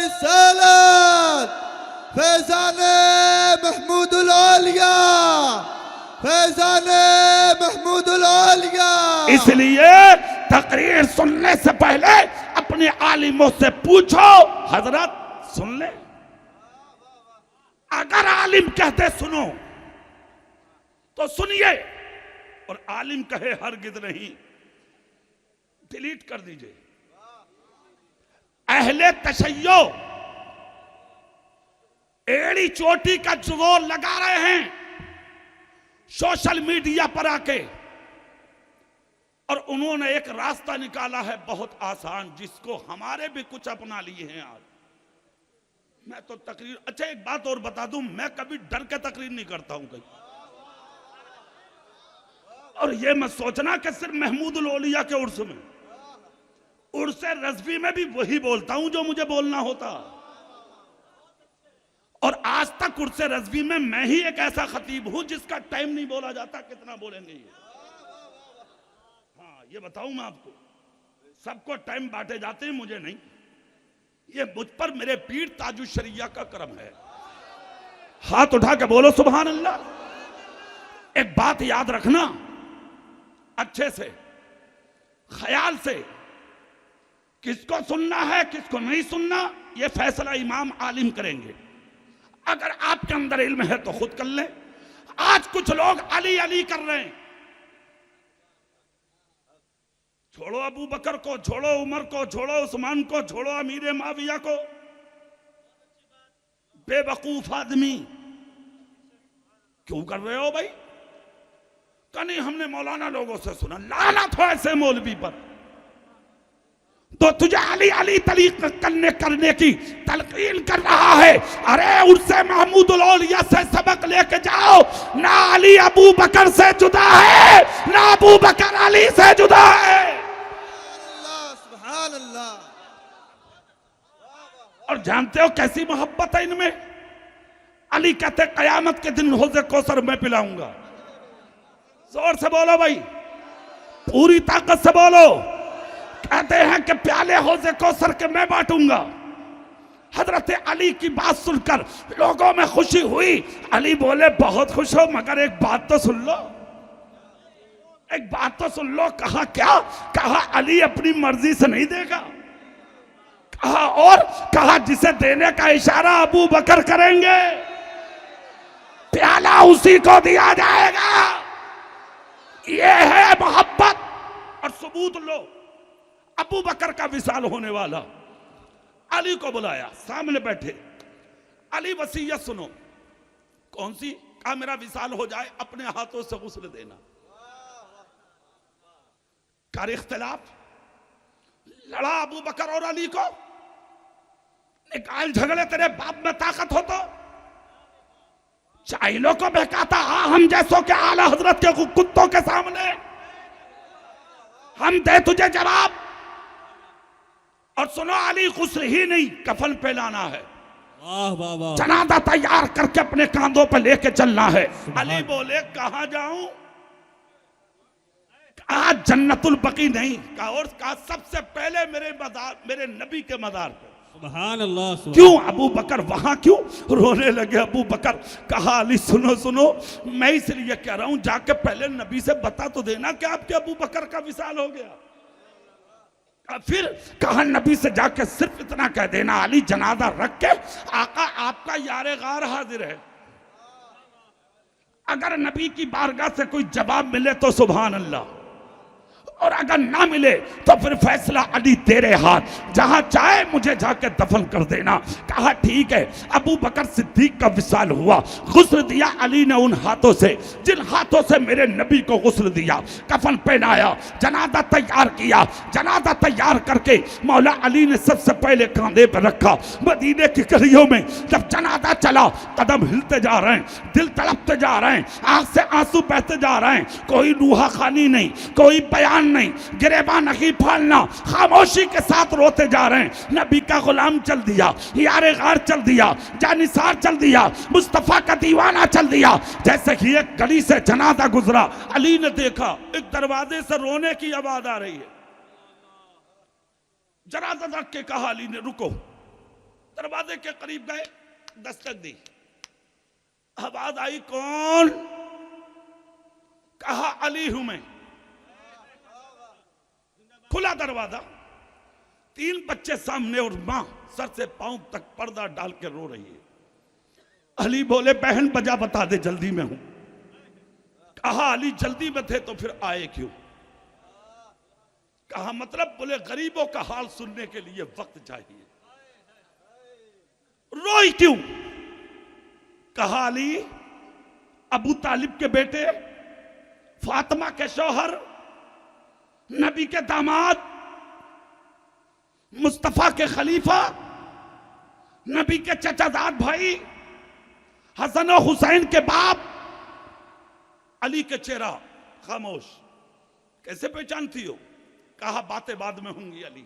S3: रिसालत, फैजान महमूदुल औलिया, फैजान
S1: इसलिए तकरीर सुनने से पहले अपने आलिमों से पूछो, हजरत सुन ले। अगर आलिम कहते सुनो तो सुनिए, और आलिम कहे हरगिज नहीं, डिलीट कर दीजिए। अहले तशय्यो एड़ी चोटी का जोर लगा रहे हैं सोशल मीडिया पर आके, और उन्होंने एक रास्ता निकाला है बहुत आसान, जिसको हमारे भी कुछ अपना लिए हैं। आज मैं तो तकरीर, अच्छा एक बात और बता दूं, मैं कभी डर के तकरीर नहीं करता हूं कहीं, और ये मत सोचना कि सिर्फ महमूद उल-औलिया के उर्स में, उर्स रज़वी में भी वही बोलता हूं जो मुझे बोलना होता। और आज तक उर्स रज़वी में मैं ही एक ऐसा खतीब हूं जिसका टाइम नहीं बोला जाता, कितना बोलेंगे ये। हाँ ये बताऊं मैं आपको, सबको टाइम बांटे जाते हैं, मुझे नहीं। ये मुझ पर मेरे पीर ताजुश शरिया का करम है। हाथ उठा के बोलो सुभान अल्लाह। एक बात याद रखना अच्छे से, ख्याल से, किसको सुनना है किसको नहीं सुनना ये फैसला इमाम आलिम करेंगे। अगर आपके अंदर इल्म है तो खुद कर लें। आज कुछ लोग अली अली कर रहे हैं, छोड़ो अबू बकर को, छोड़ो उमर को, छोड़ो उस्मान को, छोड़ो अमीर माविया को। बेवकूफ आदमी क्यों कर रहे हो भाई? कहीं हमने मौलाना लोगों से सुना, लानत हो ऐसे मौलवी पर, तो तुझे अली अली तलीक करने की तलकीन कर रहा है। अरे उससे महमूद उल-औलिया से सबक लेके जाओ। ना अली अबू बकर से जुदा है, ना अबू बकर अली से जुदा है।
S3: सुभान अल्लाह।
S1: और जानते हो कैसी मोहब्बत है इनमें? अली कहते कयामत के दिन हौज़े कौसर मैं पिलाऊंगा। जोर से बोलो भाई, पूरी ताकत से बोलो। कहते हैं कि प्याले हौज़े कौसर के मैं बांटूंगा। हजरत अली की बात सुनकर लोगों में खुशी हुई। अली बोले बहुत खुश हो, मगर एक बात तो सुन लो, एक बात तो सुन लो। कहा क्या? कहा अली अपनी मर्जी से नहीं देगा। कहा और? कहा जिसे देने का इशारा अबू बकर करेंगे प्याला उसी को दिया जाएगा। ये है मोहब्बत। और सबूत लो, अबू बकर का विसाल होने वाला, अली को बुलाया, सामने बैठे। अली वसीयत सुनो। कौन सी? कहा मेरा विसाल हो जाए अपने हाथों से गुस्ल देना। कर इख्तिलाफ, लड़ा अबू बकर और अली को, निकाल झगड़े, तेरे बाप में ताकत हो तो। चाइलों को बहकाता हम जैसों के आला हजरत के कुत्तों के सामने, हम दे तुझे जवाब। और सुनो, अली गुस्ल ही नहीं कफन पे लाना है,
S2: वाह वाह वाह,
S1: जनाजा तैयार करके अपने कांधों पे लेके चलना है। अली बोले कहां जाऊं? कहा जन्नतुल बकी नहीं, कहा और कहा सबसे पहले मेरे नबी के मज़ार पे।
S2: सुभान अल्लाह।
S1: क्यों अबू बकर वहां क्यों? रोने लगे अबू बकर। कहा अली सुनो सुनो, मैं इसलिए कह रहा हूं, जाके पहले नबी से बता तो देना कि आपके अबू बकर का विसाल हो गया। फिर कहा नबी से जाके सिर्फ इतना कह देना, अली जनाजा रख के आका आपका यारे गार हाजिर है। अगर नबी की बारगाह से कोई जवाब मिले तो सुभान अल्लाह, और अगर ना मिले तो फिर फैसला अली तेरे हाथ, जहां चाहे मुझे जाके दफन कर देना। कहा ठीक है। अबू बकर सिद्दीक का विसाल हुआ, गुस्ल दिया अली ने उन हाथों से जिन हाथों से मेरे नबी को गुस्ल दिया, कफन पहनाया, जनाजा तैयार किया। जनाजा तैयार करके मौला अली ने सबसे पहले कांधे पर रखा। मदीने की गलियों में जब जनाजा चला, कदम हिलते जा रहे हैं, दिल तड़पते जा रहे हैं, आंख से आंसू बहते जा रहे हैं। कोई रूहा खानी नहीं, कोई बयान नहीं, गिरेबान नहीं फाड़ना, खामोशी के साथ रोते जा रहे हैं। नबी का गुलाम चल दिया, यारे गार चल दिया, जानिसार चल दिया, मुस्तफा का दीवाना चल दिया। जैसे ही एक गली से जनाजा गुजरा, अली ने देखा एक दरवाजे से रोने की आवाज आ रही है। जनाजा रख के कहा अली ने रुको। दरवाजे के करीब गए, दस्तक दी, आवाज आई कौन? कहा अली हूं मैं। खुला दरवाजा, 3 बच्चे सामने और मां सर से पांव तक पर्दा डाल के रो रही है। अली बोले बहन वजह बता दे, जल्दी में हूं। कहा अली जल्दी में थे तो फिर आए क्यों? कहा मतलब, बोले गरीबों का हाल सुनने के लिए वक्त चाहिए। रोई क्यों? कहा अली अबू तालिब के बेटे, फातिमा के शौहर, नबी के दामाद, मुस्तफा के खलीफा, नबी के चचाजाद भाई, हसन और हुसैन के बाप। अली के चेहरा खामोश। कैसे पहचानती हो? कहा बातें बाद में होंगी। अली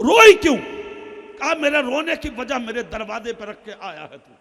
S1: रोई क्यों? कहा मेरे रोने की वजह मेरे दरवाजे पर रख के आया है तू।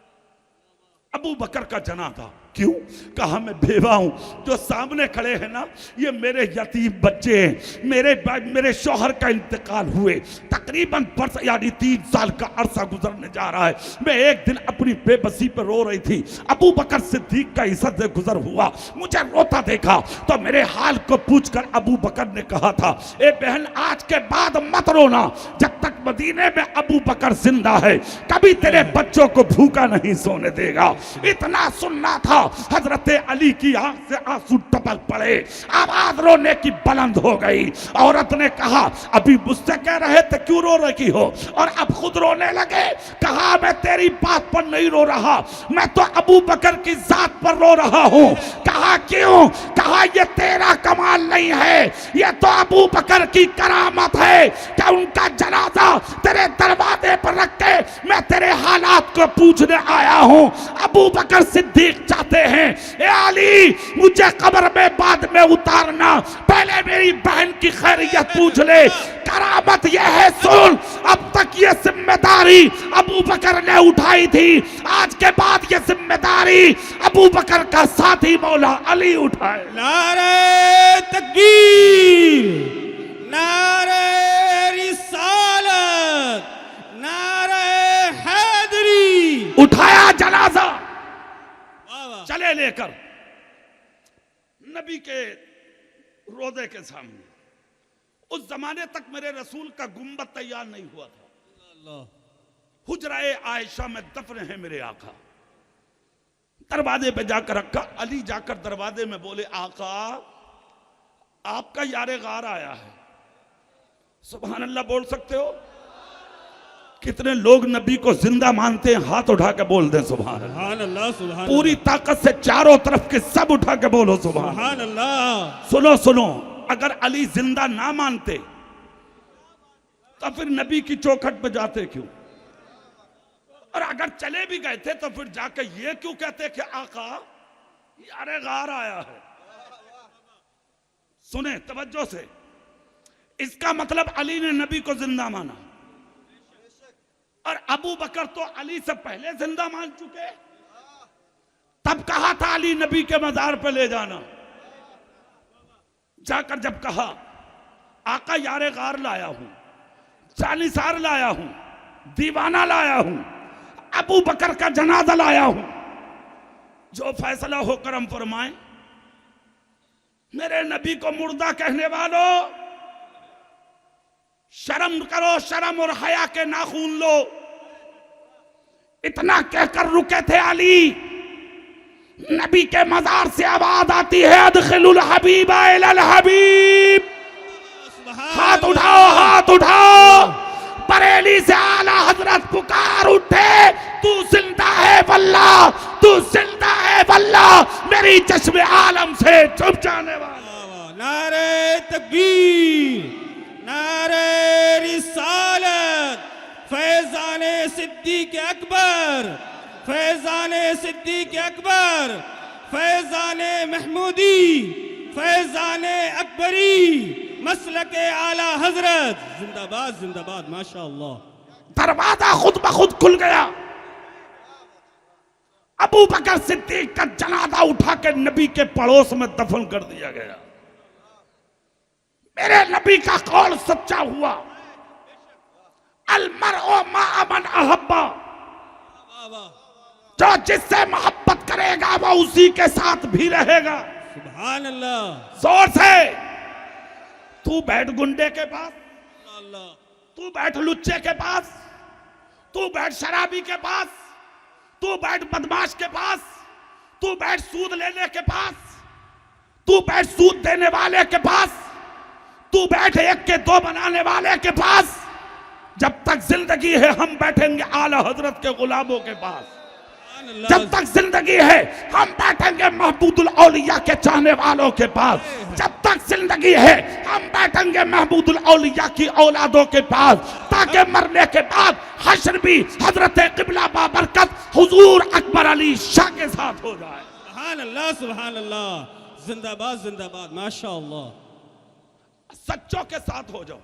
S1: अबू बकर का जनाजा। क्यों? कहा मैं बेवा हूं, जो सामने खड़े हैं ना ये मेरे यतीम बच्चे हैं। मेरे शौहर का इंतकाल हुए तकरीबन वर्ष यानी 3 साल का अरसा गुजरने जा रहा है। मैं एक दिन अपनी बेबसी पर रो रही थी, अबू बकर सिद्दीक का हिस्सा से गुजर हुआ, मुझे रोता देखा तो मेरे हाल को पूछकर अबू बकर ने कहा था, ए बहन आज के बाद मत रोना, जब तक मदीने में अबू बकर जिंदा है कभी तेरे बच्चों को भूखा नहीं सोने देगा। इतना सुनना था, हजरत अली की आंख से आंसू टपक पड़े, आवाज रोने की बुलंद हो गई। औरत ने कहा अभी मुझसे कह रहे थे क्यों रो रही हो, और अब खुद रोने लगे। कहा मैं तेरी बात पर नहीं रो रहा, मैं तो अबू बकर की जात पर रो रहा हूं। कहा क्यों? कहा ये तेरा कमाल नहीं है, ये तो अबू बकर की करामत है कि उनका जनाजा तेरे दरवाजे पर रख के मैं तेरे हालात को पूछने आया हूं। अबू बकर सिद्दीक चाहते हैं ए अली मुझे कब्र में बाद में उतारना, पहले मेरी बहन की खैरियत पूछ ले। करामत यह है सुन, अब तक ये जिम्मेदारी अबू बकर ने उठाई थी, आज के बाद ये जिम्मेदारी अबू बकर का साथी मौला अली उठाए।
S2: नारे तकबीर, नारे रिसालत, नारे हैदरी।
S1: उठाया जनाजा, चले लेकर नबी के रोजे के सामने। उस जमाने तक मेरे रसूल का गुंबद तैयार नहीं हुआ था। हुजराए आयशा में दफन है मेरे आका। दरवाजे पे जाकर रखा। अली जाकर दरवाजे में बोले आका आपका यारे गार आया है। सुभान अल्लाह बोल सकते हो? कितने लोग नबी को जिंदा मानते हैं? हाथ उठा के बोल दें सुभान अल्लाह।
S2: सुभान
S1: पूरी ताकत से चारों तरफ के सब उठा के बोलो सुभान
S2: अल्लाह।
S1: सुनो सुनो, अगर अली जिंदा ना मानते तो फिर नबी की चौखट पे जाते क्यों? और अगर चले भी गए थे तो फिर जाके ये क्यों कहते कि आका यारे गार आया है? सुने तवज्जो से, इसका मतलब अली ने नबी को जिंदा माना, और अबू बकर तो अली से पहले जिंदा मान चुके। तब कहा था अली नबी के मजार पे ले जाना। जाकर जब कहा आका यारे गार लाया हूं, जानिसार लाया हूं, दीवाना लाया हूं, अबू बकर का जनाजा लाया हूं, जो फैसला हो करम फरमाए। मेरे नबी को मुर्दा कहने वालों, शर्म करो, शर्म और हया के नाखून लो। इतना कहकर रुके थे अली। नबी के मजार से आवाज आती है अदखिलुल हबीबा इलल हबीब। हाथ उठाओ, हाथ उठाओ। बरेली से आला हजरत पुकार उठे, तू जिंदा है वल्लाह, तू जिंदा है वल्लाह, मेरी चश्मे आलम से छुप जाने वाला।
S2: नारे तकबीर, नारे रिसालत, फैजाने सिद्दीक अकबर, फैजाने सिद्दीक अकबर, फैजाने महमूदी, फैजाने अकबरी, मसलके आला हजरत। जिंदाबाद जिंदाबाद, माशाअल्लाह।
S1: दरवाजा खुद ब खुद खुल गया। अबू बकर सिद्दीक का जनाजा उठा के नबी के पड़ोस में दफन कर दिया गया। मेरे नबी का कौल सच्चा हुआ। अलमरओ मा मन अहब्बा, जो जिससे मोहब्बत करेगा वो उसी के साथ भी रहेगा।
S2: सुभान अल्लाह।
S1: जोर से तू बैठ गुंडे के पास,
S2: अल्लाह
S1: तू बैठ लुच्चे के पास, तू बैठ शराबी के पास, तू बैठ बदमाश के पास, तू बैठ सूद लेने के पास, तू बैठ सूद देने वाले के पास, तू बैठ एक के दो बनाने वाले के पास। जब तक जिंदगी है हम बैठेंगे आला हजरत के गुलामों के पास। जब तक जिंदगी है हम बैठेंगे महबूबुल औलिया के चाहने वालों के पास। जब तक जिंदगी है हम बैठेंगे महबूबुल औलिया की औलादों के पास, ताकि मरने के बाद हश्र भी हजरत किबला बाबरकत हुजूर अकबर अली शाह के साथ हो जाए।
S2: सुभान अल्लाह, सुभान अल्लाह, जिंदाबाद जिंदाबाद, माशाअल्लाह।
S1: सच्चों के साथ हो जाओ।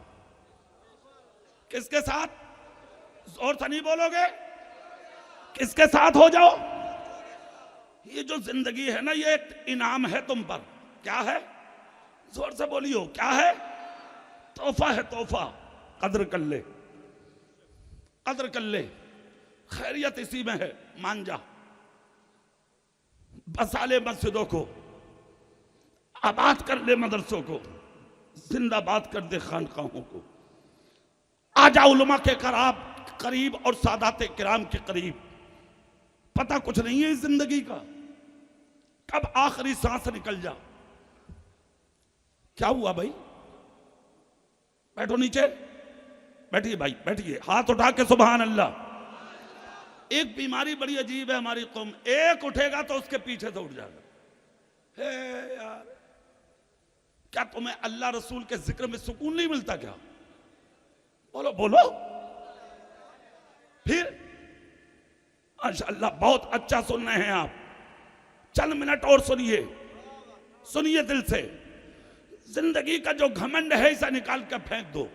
S1: किसके साथ? जोर से नहीं बोलोगे? किसके साथ हो जाओ? ये जो जिंदगी है ना, ये एक इनाम है तुम पर। क्या है? जोर से बोलियो, क्या है? तोहफा है, तोहफा। कद्र कर ले, कद्र कर ले। खैरियत इसी में है, मान जा। बसा ले मस्जिदों को, आबाद कर ले मदरसों को, जिंदाबाद कर दे खानकाहों को। आजा उलमा के करीब और सादाते किराम के करीब। पता कुछ नहीं है इस जिंदगी का, कब आखिरी सांस निकल जा। क्या हुआ भाई? बैठो नीचे, बैठिए भाई, बैठिए, हाथ उठा के सुभान अल्लाह। एक बीमारी बड़ी अजीब है हमारी कौम, एक उठेगा तो उसके पीछे से उठ जाएगा। हे यार, क्या तुम्हें अल्लाह रसूल के जिक्र में सुकून नहीं मिलता क्या? बोलो बोलो। फिर माशाअल्लाह बहुत अच्छा सुन रहे हैं आप। चंद मिनट और सुनिए, सुनिए दिल से। जिंदगी का जो घमंड है इसे निकाल कर फेंक दो।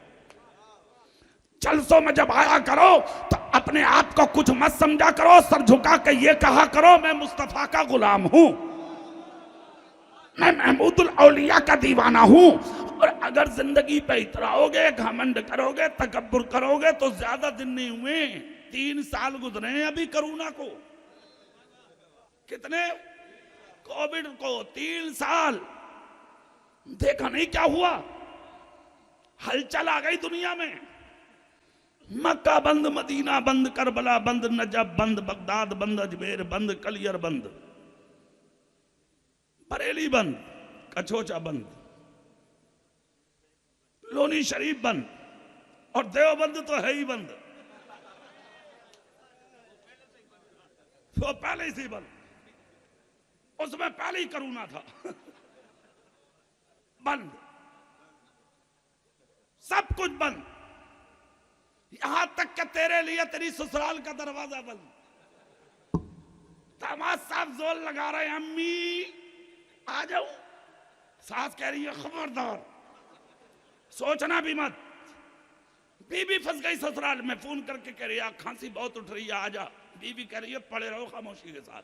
S1: जलसों में जब आया करो तो अपने आप को कुछ मत समझा करो। सर झुका के ये कहा करो, मैं मुस्तफा का गुलाम हूं, मैं महमूदुल औलिया का दीवाना हूं। और अगर जिंदगी पे इतराओगे, घमंड करोगे, तकब्बुर करोगे तो ज्यादा दिन नहीं हुए, 3 साल गुजरे हैं अभी कोरोना को। कितने? कोविड को 3 साल। देखा नहीं क्या हुआ? हलचल आ गई दुनिया में। मक्का बंद, मदीना बंद, करबला बंद, नजफ बंद, बगदाद बंद, अजमेर बंद, कलियर बंद, बरेली बंद, कछोचा बंद, लोनी शरीफ बंद, और देवबंद तो है ही बंद, तो पहले ही से बंद। उसमें पहले ही कोरोना था। बंद, सब कुछ बंद, यहां तक कि तेरे लिए तेरी ससुराल का दरवाजा बंद। दामाद साहब जोर लगा रहे हैं, अम्मी आ जाओ। सास कह रही है खबरदार, सोचना भी मत। बीबी फंस गई ससुराल में, फोन करके कह रही है खांसी बहुत उठ रही है, आजा। बीबी कह रही है पड़े रहो खामोशी के साथ,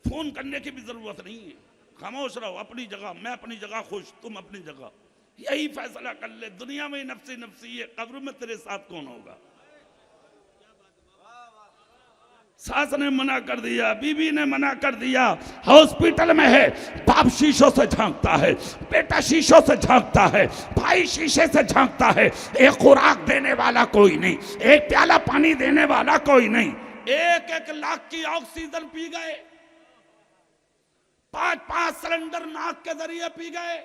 S1: फोन करने की भी जरूरत नहीं है, खामोश रहो अपनी जगह, मैं अपनी जगह खुश, तुम अपनी जगह। यही फैसला कर ले। दुनिया में नफ्सी नफ्सी है, कब्र में तेरे साथ कौन होगा? सास ने मना कर दिया, बीबी ने मना कर दिया। हॉस्पिटल में है, बाप शीशों से झांकता है, बेटा शीशों से झांकता है, भाई शीशे से झांकता है। एक खुराक देने वाला कोई नहीं, एक प्याला पानी देने वाला कोई नहीं। 1-1 लाख की ऑक्सीजन पी गए, 5-5 सिलेंडर नाक के जरिए पी गए।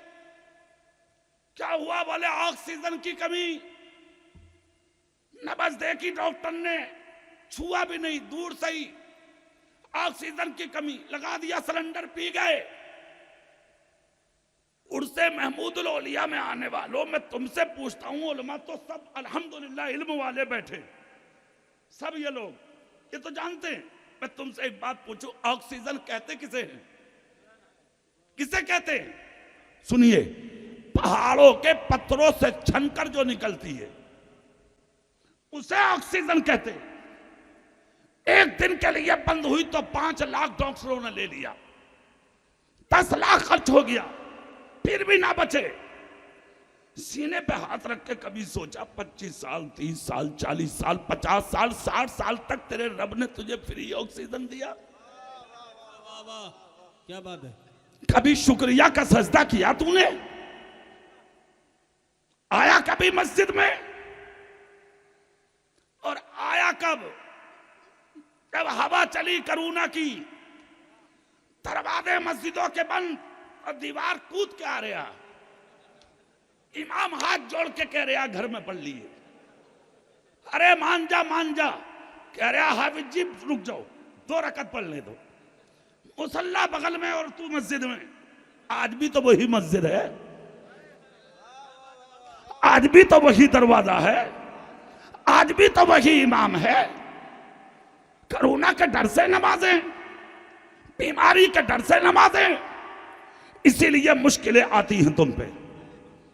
S1: क्या हुआ? बोले ऑक्सीजन की कमी। नब्ज देखी डॉक्टर ने, छुआ भी नहीं, दूर से ही ऑक्सीजन की कमी, लगा दिया सिलेंडर, पी गए। उर्से महमूदुल औलिया में आने वालों, मैं तुमसे पूछता हूं, उलमा तो सब अल्हम्दुलिल्लाह इल्म वाले बैठे, सब ये लोग ये तो जानते हैं। मैं तुमसे एक बात पूछूं, ऑक्सीजन कहते किसे हैं? किसे कहते हैं? सुनिए, पहाड़ों के पत्थरों से छनकर जो निकलती है उसे ऑक्सीजन कहते हैं। एक दिन के लिए बंद हुई तो 5 लाख डॉक्टरों ने ले लिया, 10 लाख खर्च हो गया, फिर भी ना बचे। सीने पे हाथ रख के कभी सोचा 25 साल, 30 साल, 40 साल, 50 साल, 60 साल तक तेरे रब ने तुझे फ्री ऑक्सीजन दिया?
S2: वाह वाह, क्या बात है।
S1: कभी शुक्रिया का सजदा किया तूने? आया कभी मस्जिद में? और आया कब? जब हवा चली करोना की, दरवाजे मस्जिदों के बंद और दीवार कूद के आ रहा, इमाम हाथ जोड़ के कह रहा घर में पढ़ लिए। अरे मान जा मान जा, कह रहा हाफिज जी रुक जाओ, 2 रकत पढ़ने दो। मुसल्ला बगल में और तू मस्जिद में। आज भी तो वही मस्जिद है, आज भी तो वही दरवाजा है, आज भी तो वही इमाम है। कोरोना के डर से नमाजें, बीमारी के डर से नमाजें, इसीलिए मुश्किलें आती हैं तुम पे,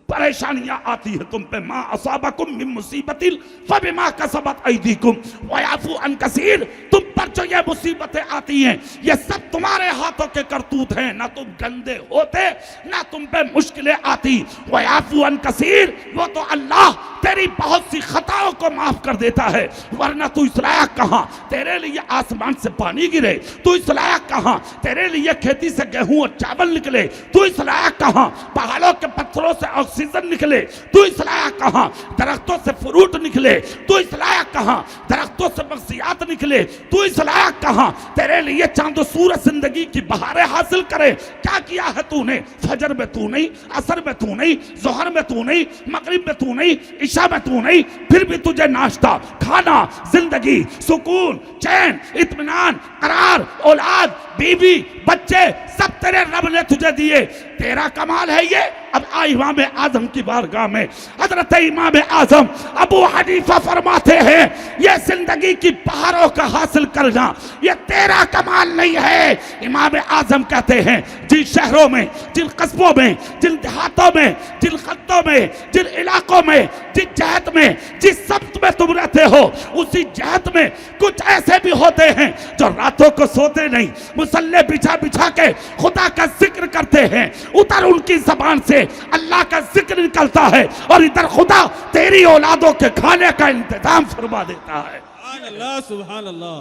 S1: परेशानियां आती है तुम पे। मां असाबकुम मिन मुसीबतिन फबिमा कसबत ऐदीकुम वयाफू अन कसीर। तुम पर जो ये मुसीबतें आती हैं, ये सब तुम्हारे हाथों के करतूत हैं। ना तुम गंदे होते, ना तुम पे मुश्किलें आती। वयाफू अन कसीर, वो तो अल्लाह तेरी बहुत सी खताओं को माफ कर देता है। वरना तू इस लायक कहां तेरे लिए आसमान से पानी गिरे, तू इस लायक कहां तेरे लिए खेती से गेहूं और चावल निकले, तू इस लायक कहां पहाड़ों के पत्थरों से ऑक्सीजन निकले, तू इस लायक कहां दरख्तों से फ्रूट निकले, तू इस लायक कहां दरख्तों से बख्शियात निकले, तू इस लायक कहां तेरे लिए चांद सूरज जिंदगी की बहारें हासिल करे। क्या किया है तूने? फजर में तू नहीं, असर में तू नहीं, जोहर में तू नहीं, मगरिब में तू नहीं, इशा में तू नहीं, फिर भी तुझे नाश्ता, खाना, जिंदगी, सुकून, चैन, इत्मीनान, करार, औलाद, बीवी, बच्चे सब तेरे रब ने तुझे दिए। तेरा कमाल है ये। अब इमाम आजम की बारगाह में हजरत इमाम आजम अबू हनीफा फरमाते हैं, ये जिंदगी की पहाड़ों का हासिल करना ये तेरा कमाल नहीं है। इमाम आजम कहते हैं, जिन शहरों में, जिन कस्बों में, जिन देहातों में, जिन खत्तों में, जिन इलाकों में, जिस जहत में, जिस सब्त में तुम रहते हो, उसी जहत में कुछ ऐसे भी होते हैं जो रातों को सोते नहीं, मुसल्ले बिछा बिछा के खुदा का जिक्र करते हैं। उधर उनकी जबान से अल्लाह का जिक्र निकलता है और इधर खुदा तेरी औलादों के खाने का इंतजाम फरमा देता है।
S4: सुभान अल्लाह, सुभान अल्लाह,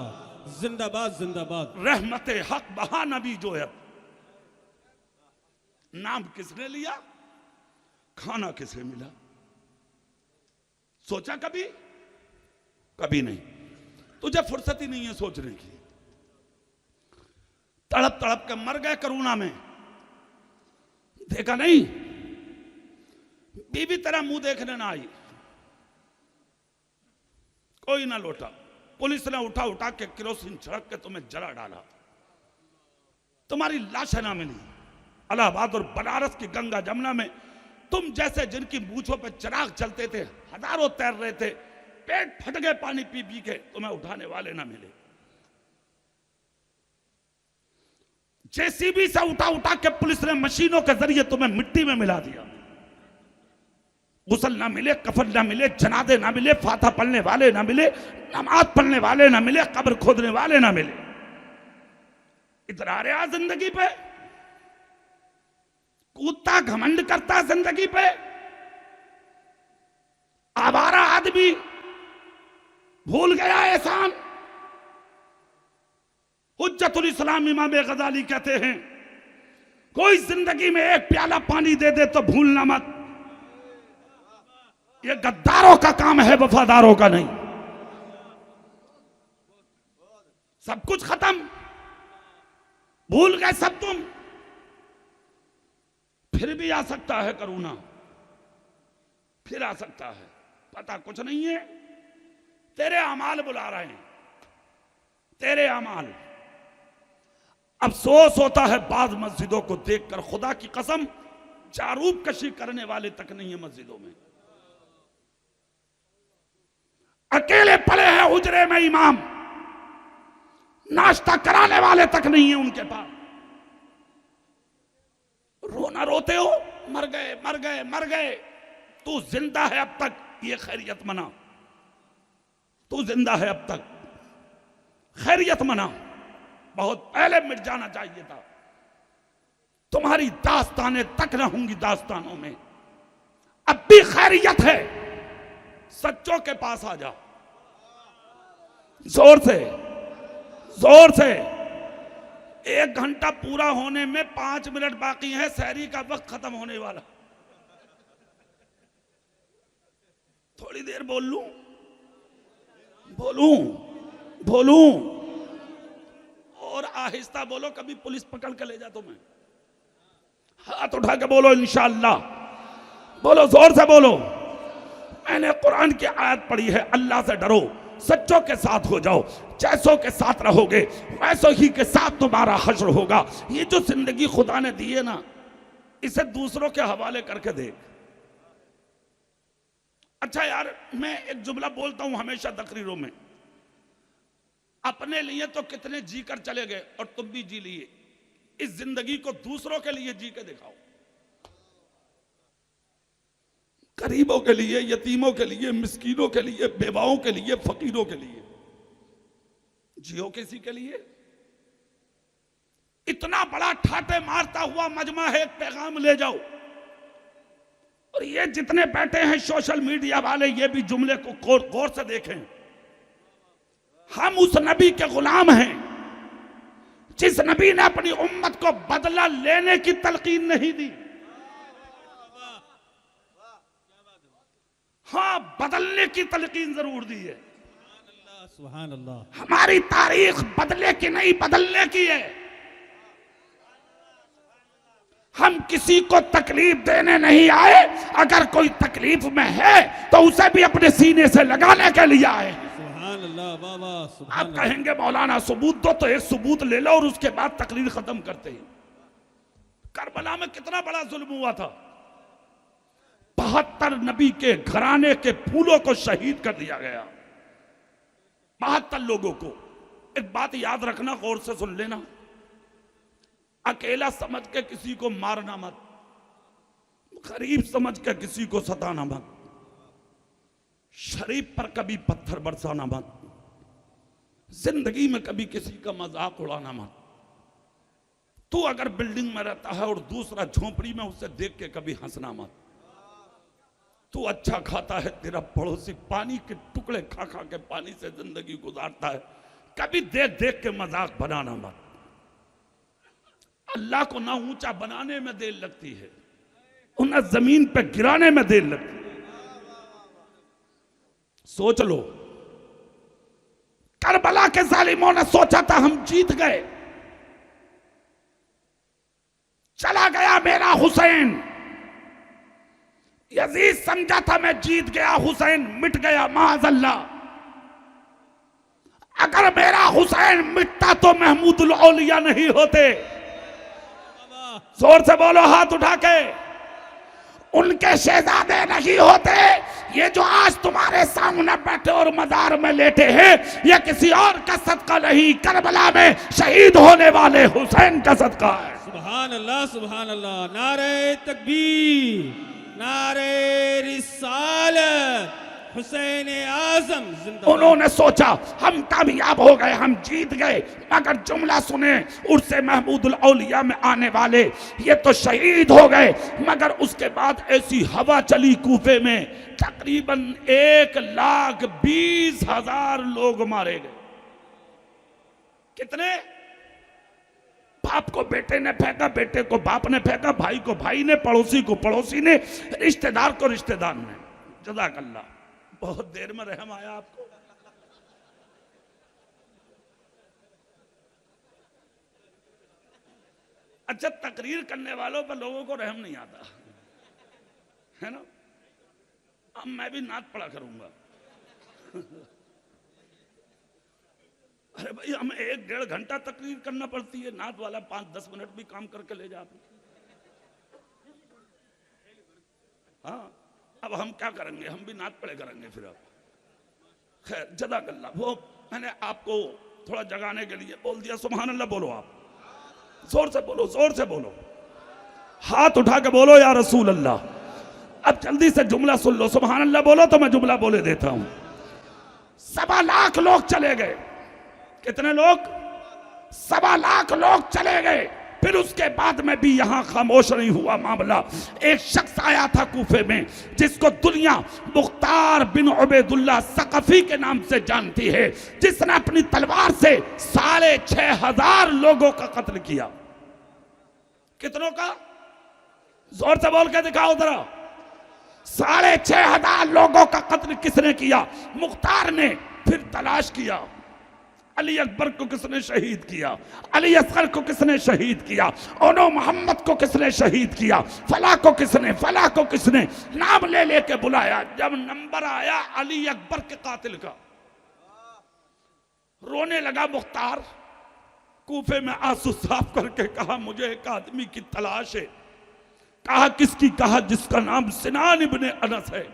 S4: जिंदाबाद जिंदाबाद।
S1: रहमत हक बहा नबी जो है, नाम किसने लिया, खाना किसे मिला? सोचा कभी? कभी नहीं। तुझे फुर्सत ही नहीं है सोचने की। तड़प तड़प के मर गए कोरोना में, देखा नहीं? बीवी तेरा मुंह देखने ना आई, कोई ना लौटा, पुलिस ने उठा उठा के केरोसिन छिड़क के तुम्हें जला डाला, तुम्हारी लाशें ना मिली। इलाहाबाद और बनारस की गंगा जमुना में तुम जैसे जिनकी मूछों पे चिराग चलते थे, हजारों तैर रहे थे, पेट फट गए पानी पी पी के, तुम्हें उठाने वाले ना मिले। जेसीबी से उठा उठा के पुलिस ने मशीनों के जरिए तुम्हें मिट्टी में मिला दिया। गुसल ना मिले, कफन ना मिले, जनादे ना मिले, फाता पढ़ने वाले ना मिले, नमाज पढ़ने वाले ना मिले, कब्र खोदने वाले ना मिले। इधर आ रहा जिंदगी पे, कूदता घमंड करता जिंदगी पे, आवारा आदमी भूल गया एहसान। हुज्जतुल इस्लाम इमाम गजाली कहते हैं, कोई जिंदगी में एक प्याला पानी दे दे तो भूलना मत। ये गद्दारों का काम है, वफादारों का नहीं। सब कुछ खत्म, भूल गए सब तुम। फिर भी आ सकता है कोरोना, फिर आ सकता है, पता कुछ नहीं है। तेरे अमाल बुला रहे हैं, तेरे अमाल। अफसोस होता है बाद मस्जिदों को देखकर, खुदा की कसम चारूब कशी करने वाले तक नहीं है मस्जिदों में। अकेले पड़े हैं हुजरे में इमाम, नाश्ता कराने वाले तक नहीं है उनके पास। रोना रोते हो, मर गए मर गए मर गए। तू जिंदा है अब तक, ये खैरियत मना। तू जिंदा है अब तक, खैरियत मना। बहुत पहले मिट जाना चाहिए था। तुम्हारी दास्तानें तक न होंगी दास्तानों में। अब भी खैरियत है, सच्चों के पास आ जा। जोर से, जोर से। 1 घंटा पूरा होने में 5 मिनट बाकी है, सहरी का वक्त खत्म होने वाला। थोड़ी देर बोल लूं, बोलूं बोलूं और आहिस्ता बोलो, कभी पुलिस पकड़ के ले जा तुम्हें। हाथ उठा के बोलो इंशाअल्लाह, बोलो जोर से बोलो। मैंने कुरान की आयत पढ़ी है, अल्लाह से डरो, सच्चों के साथ हो जाओ, जैसों के साथ रहोगे वैसों ही के साथ तुम्हारा हश्र होगा। ये जो जिंदगी खुदा ने दी है ना, इसे दूसरों के हवाले करके देख। अच्छा यार, मैं एक जुमला बोलता हूं हमेशा तकरीरों में, अपने लिए तो कितने जी कर चले गए और तुम भी जी लिए, इस जिंदगी को दूसरों के लिए जी के दिखाओ। गरीबों के लिए, यतीमों के लिए, मिस्कीनों के लिए, बेवाओं के लिए, फकीरों के लिए जियो। किसी के लिए इतना बड़ा ठाटे मारता हुआ मजमा है, एक पैगाम ले जाओ। और ये जितने बैठे हैं सोशल मीडिया वाले, ये भी जुमले को गौर से देखें। हम उस नबी के गुलाम हैं जिस नबी ने अपनी उम्मत को बदला लेने की तलकीन नहीं दी, हाँ बदलने की तलकीन जरूर दी है।
S4: सुभान अल्लाह।
S1: हमारी तारीख बदले की नहीं, बदलने की है। हम किसी को तकलीफ देने नहीं आए, अगर कोई तकलीफ में है तो उसे भी अपने सीने से लगाने के लिए आए।
S4: सुभान अल्लाह बाबा,
S1: आप कहेंगे मौलाना सबूत दो, तो एक सबूत ले लो और उसके बाद तकरीर खत्म करते हैं। करबला में कितना बड़ा जुल्म हुआ था, 72 नबी के घराने के फूलों को शहीद कर दिया गया, 72 लोगों को। एक बात याद रखना, गौर से सुन लेना, अकेला समझ के किसी को मारना मत, गरीब समझ के किसी को सताना मत, शरीफ पर कभी पत्थर बरसाना मत, जिंदगी में कभी किसी का मजाक उड़ाना मत। तू अगर बिल्डिंग में रहता है और दूसरा झोपड़ी में, उसे देख के कभी हंसना मत। तू अच्छा खाता है, तेरा पड़ोसी पानी के टुकड़े खा खा के पानी से जिंदगी गुजारता है, कभी देख देख के मजाक बनाना मत। अल्लाह को ना ऊंचा बनाने में देर लगती है और ना जमीन पे गिराने में देर लगती है। सोच लो, करबला के जालिमों ने सोचा था हम जीत गए, चला गया मेरा हुसैन। यजीद समझा था मैं जीत गया, हुसैन मिट गया, माअज़ल्लाह। अगर मेरा हुसैन मिटता तो महमूदुल औलिया नहीं होते। जोर से बोलो हाथ उठा के, उनके शहजादे नहीं होते। ये जो आज तुम्हारे सामने बैठे और मजार में लेटे हैं, ये किसी और का सदका नहीं, करबला में शहीद होने वाले हुसैन का सदका है।
S4: सुभान अल्लाह, सुभान अल्लाह। नारे तकबीर, नारे रिसालत, हुसैन आजम जिंदाबाद।
S1: उन्होंने सोचा हम कामयाब हो गए, हम जीत गए, मगर जुमला सुने, उससे महमूदुल औलिया में आने वाले ये तो शहीद हो गए। मगर उसके बाद ऐसी हवा चली कूफे में, तकरीबन 1,20,000 लोग मारे गए। कितने? बाप को बेटे ने फेंका, बेटे को बाप ने फेंका, भाई को भाई ने, पड़ोसी को पड़ोसी ने, रिश्तेदार को रिश्तेदार ने। जज़ाकल्लाह, बहुत देर में रहम आया आपको। अच्छा, तकरीर करने वालों पर लोगों को रहम नहीं आता है ना। अब मैं भी नात पढ़ा करूंगा। अरे भाई, हमें 1-1.5 घंटा तकरीर करना पड़ती है, नात वाला 5-10 मिनट भी काम करके ले जाते। हाँ, अब हम क्या करेंगे, हम भी नात पढ़े करेंगे फिर। अब खैर, जज़ाकल्लाह। वो मैंने आपको थोड़ा जगाने के लिए बोल दिया। सुभान अल्लाह बोलो, आप जोर से बोलो, जोर से बोलो, हाथ उठा के बोलो या रसूल अल्लाह। अब जल्दी से जुमला सुन लो, सुभान अल्लाह बोलो तो मैं जुमला बोले देता हूं। 1.25 लाख लोग चले गए। कितने लोग? 1.25 लाख लोग चले गए। फिर उसके बाद में भी यहां खामोश नहीं हुआ मामला। एक शख्स आया था कूफे में, जिसको दुनिया मुख्तार बिन उबैदुल्लाह सकफी के नाम से जानती है, जिसने अपनी तलवार से 6,500 लोगों का कत्ल किया। कितनों का? जोर से बोल के दिखाओ जरा। 6,500 लोगों का कत्ल किसने किया? मुख्तार ने। फिर तलाश किया, अली अकबर को किसने शहीद किया, अली असगर को किसने शहीद किया, ओनो मोहम्मद को किसने शहीद किया, फला को किसने, फला को किसने, नाम ले लेके बुलाया। जब नंबर आया अली अकबर के कातिल का, रोने लगा मुख्तार। कूफे में आंसू साफ करके कहा मुझे एक आदमी की तलाश है। कहा किसकी? कहा जिसका नाम सिनान इब्ने अनस है,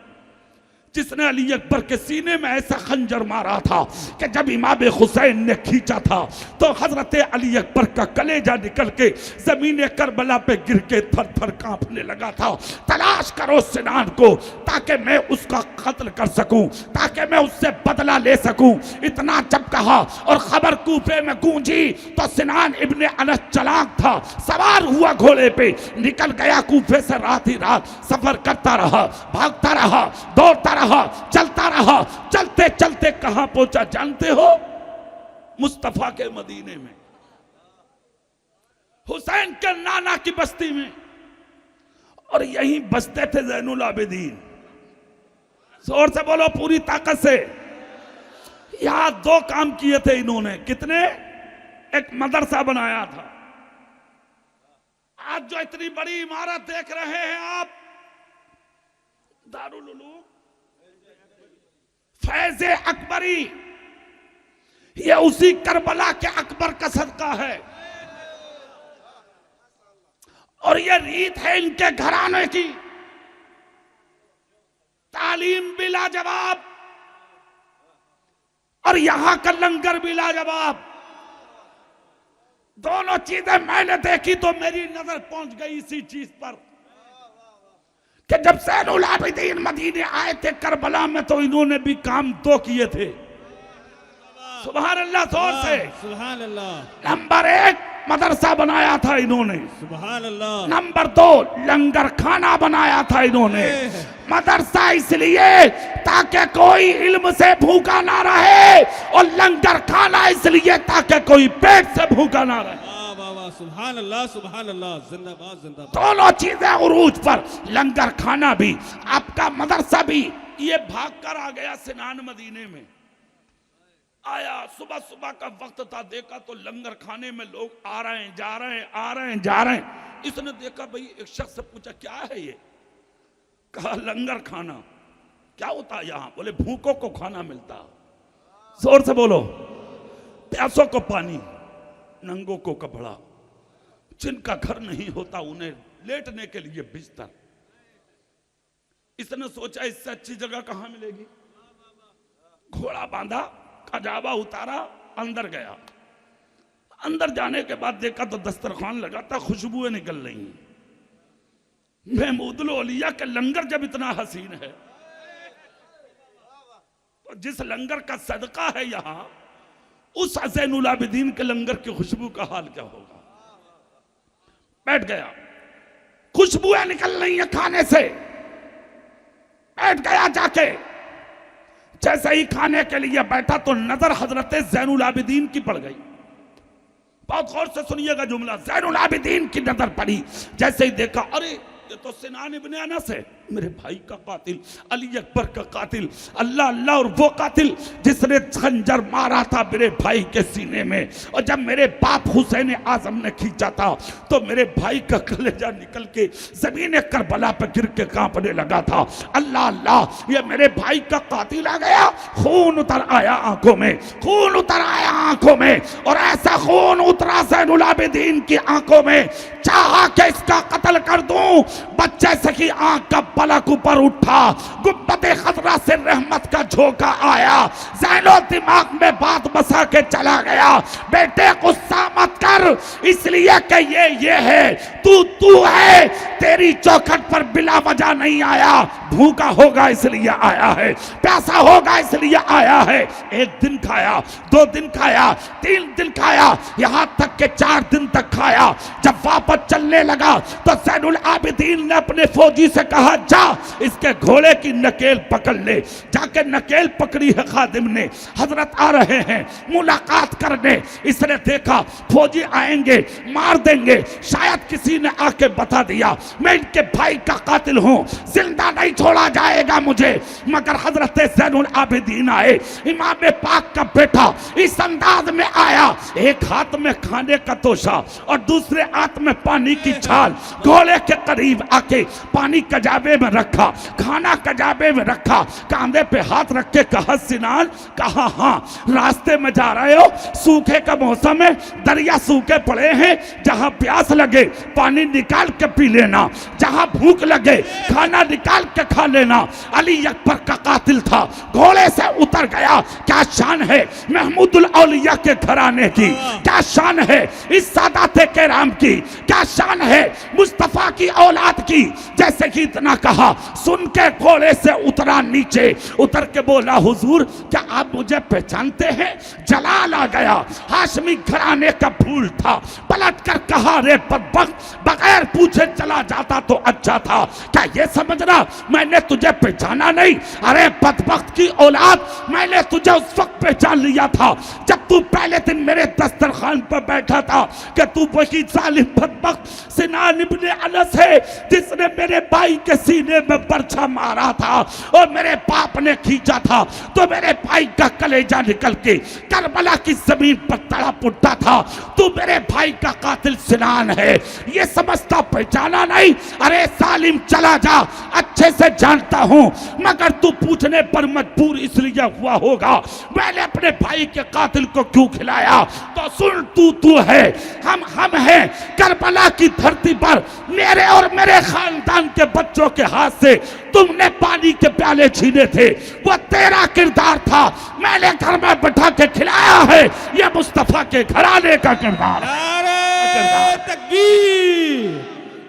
S1: जिसने अली अकबर के सीने में ऐसा खंजर मारा था कि जब इमाम हुसैन ने खींचा था तो हजरत अली अकबर का कलेजा निकल के जमीन करबला पे गिर के थर थर कांपने लगा था। तलाश करो सिनान को ताकि मैं उसका कत्ल कर सकूं, ताकि मैं उससे बदला ले सकूं। इतना जब कहा और खबर कूफे में गूंजी तो सिनान इब्ने अनस चलाक था, सवार हुआ घोड़े पे, निकल गया कूफे से। रात ही रात सफर करता रहा, भागता रहा, दौड़ता रहा, चलता रहा। चलते चलते कहां पहुंचा जानते हो? मुस्तफा के मदीने में, हुसैन के नाना की बस्ती में। और यहीं बसते थे ज़ैनुल आबिदीन। जोर से बोलो पूरी ताकत से। यहां 2 काम किए थे इन्होंने। कितने? एक मदरसा बनाया था। आज जो इतनी बड़ी इमारत देख रहे हैं आप, दारुल उलूम फैज़े अकबरी, ये उसी करबला के अकबर का सदका है। और ये रीत है इनके घराने की। तालीम भी लाजवाब और यहां का लंगर भी लाजवाब। दोनों चीजें मैंने देखी तो मेरी नजर पहुंच गई इसी चीज पर कि जब ज़ैनुल आबिदीन मदीने आए थे करबला में तो इन्होंने भी काम 2 किए थे। सुभान अल्लाह, जोर से
S4: सुभान अल्लाह।
S1: नंबर 1 मदरसा बनाया था इन्होंने।
S4: सुभान अल्लाह।
S1: नंबर 2 लंगर खाना बनाया था इन्होंने। मदरसा इसलिए ताकि कोई इल्म से भूखा ना रहे, और लंगर खाना इसलिए ताकि कोई पेट से भूखा ना रहे।
S4: सुभान अल्लाह, सुभान अल्लाह, जिंदाबाद जिंदाबाद।
S1: दोनों चीजें उरूज पर, लंगर खाना भी, आपका मदरसा भी। ये भाग कर आ गया सिनान मदीने में। आया, सुबह सुबह का वक्त था, देखा तो लंगर खाने में लोग आ रहे हैं, जा रहे हैं, आ रहे हैं, जा रहे हैं। इसने देखा, भाई एक शख्स से पूछा क्या है ये? कहा लंगर खाना। क्या होता है यहाँ? बोले भूखों को खाना मिलता। जोर से बोलो। प्यासों को पानी, नंगों को कपड़ा, जिनका घर नहीं होता उन्हें लेटने के लिए बिस्तर। इसने सोचा इससे अच्छी जगह कहां मिलेगी। घोड़ा बांधा, खजाबा उतारा, अंदर गया। अंदर जाने के बाद देखा तो दस्तरखान लगा था, खुशबुएं निकल रही। महमूदुल औलिया के लंगर जब इतना हसीन है तो जिस लंगर का सदका है यहां, उस ज़ैनुल आबिदीन के लंगर की खुशबू का हाल क्या होगा। बैठ गया, खुशबुएं निकल रही है खाने से। बैठ गया जाके। जैसे ही खाने के लिए बैठा तो नजर हजरत ज़ैनुल आबिदीन की पड़ गई। बहुत गौर से सुनिएगा जुमला। ज़ैनुल आबिदीन की नजर पड़ी। जैसे ही देखा, अरे ये तो सिनान इब्ने अनस है, मेरे भाई का कातिल, अली अकबर का कातिल। अल्लाह अल्लाह, और वो कातिल जिसने खंजर मारा था मेरे भाई के सीने में, और जब मेरे बाप हुसैन आजम ने खींचा था तो मेरे भाई का कलेजा निकल के जमीन करबला पे गिर के कांपने लगा था। अल्लाह अल्लाह, ये मेरे भाई का कातिल आ गया। खून उतर आया आंखों में, खून उतर आया आंखों में, और ऐसा खून उतरा ज़ैनुल आबिदीन की आंखों में, चाहा कि इसका कत्ल कर दूं। बच्चे से की आंख का पलक ऊपर उठा, गुब्बते खतरा से रहमत का झोंका आया। ज़ैनो दिमाग में बात बसा के चला गया, बेटे गुस्सा मत कर, इसलिए कि ये है, तू है, तेरी चौखट पर बिला वजह नहीं आया। भूखा होगा इसलिए आया है, प्यासा होगा इसलिए आया है। 1 दिन खाया, 2 दिन खाया, 3 दिन खाया, यहां तक के 4 दिन तक खाया। जब वापस चलने लगा तो ज़ैनुल आबिदीन ने अपने फौजी से कहा, जा इसके घोड़े की नकेल पकड़ ले। जाके नकेल पकड़ी है खादिम ने, हजरत आ रहे हैं मुलाकात करने। इसने देखा फौजी आएंगे मार देंगे, शायद किसी ने आके बता दिया मैं इनके भाई का कातिल हूं, जिंदा नहीं छोड़ा जाएगा मुझे। मगर हजरत ज़ैनुल आबिदीन आए, इमाम पाक का बेटा इस अंदाज में आया, एक हाथ में खाने का तोशा और दूसरे हाथ में पानी की छाल, घोड़े के करीब आके पानी कजाबे में रखा, खाना कजाबे में रखा, कांधे पे हाथ रख के कहा सिनान, कहा हाँ रास्ते में जा रहे हो, सूखे का मौसम है, दरिया सूखे पड़े हैं, जहां प्यास लगे पानी निकाल के पी लेना, जहां भूख लगे खाना निकाल के खा लेना। अली अकबर का कातिल था, घोड़े से उतर गया। क्या शान है महमूदुल औलिया के घराने की, क्या शान है इस सादात किराम की, क्या शान है मुस्तफा की औलाद की। जैसे कि इतना कहा सुन के घोड़े से उतरा नीचे, उतर के बोला हुजूर क्या आप मुझे पहचानते हैं। जलाल आ गया, हाशमी घराने का फूल था। पलट कर कहा रे बदबख्त बगैर पूछे चला जाता तो अच्छा था, क्या ये समझना मैंने तुझे पहचाना नहीं। अरे बदबख्त की औलाद, मैंने तुझे उस वक्त पहचान लिया था जब तू पहले दिन मेरे दस्तरखान पर बैठा था कि तू वही जालिम बदबख्त सिनान इब्ने अनस है जिसने मेरे भाई के सीने में बर्छा मारा था और मेरे बाप ने खींचा था तो मेरे भाई का कलेजा निकल के करबला की जमीन पर तड़प उठा था। तू मेरे भाई का कातिल सिनान है, ये समझता पहचाना नहीं। अरे सालिम चला जा, अच्छे से जानता हूं, मगर तू पूछने पर मजबूर इसलिए हुआ होगा मैंने अपने भाई के कातिल को क्यों खिलाया। तो सुन तू है, हम हैं। करबला की धरती पर मेरे और मेरे खानदान के बच्चों के हाथ से तुमने पानी के प्याले छीने थे, वो तेरा किरदार था, मैंने घर में बैठा के खिलाया है, ये मुस्तफा के घराने का किरदार।
S4: नारे तकबीर,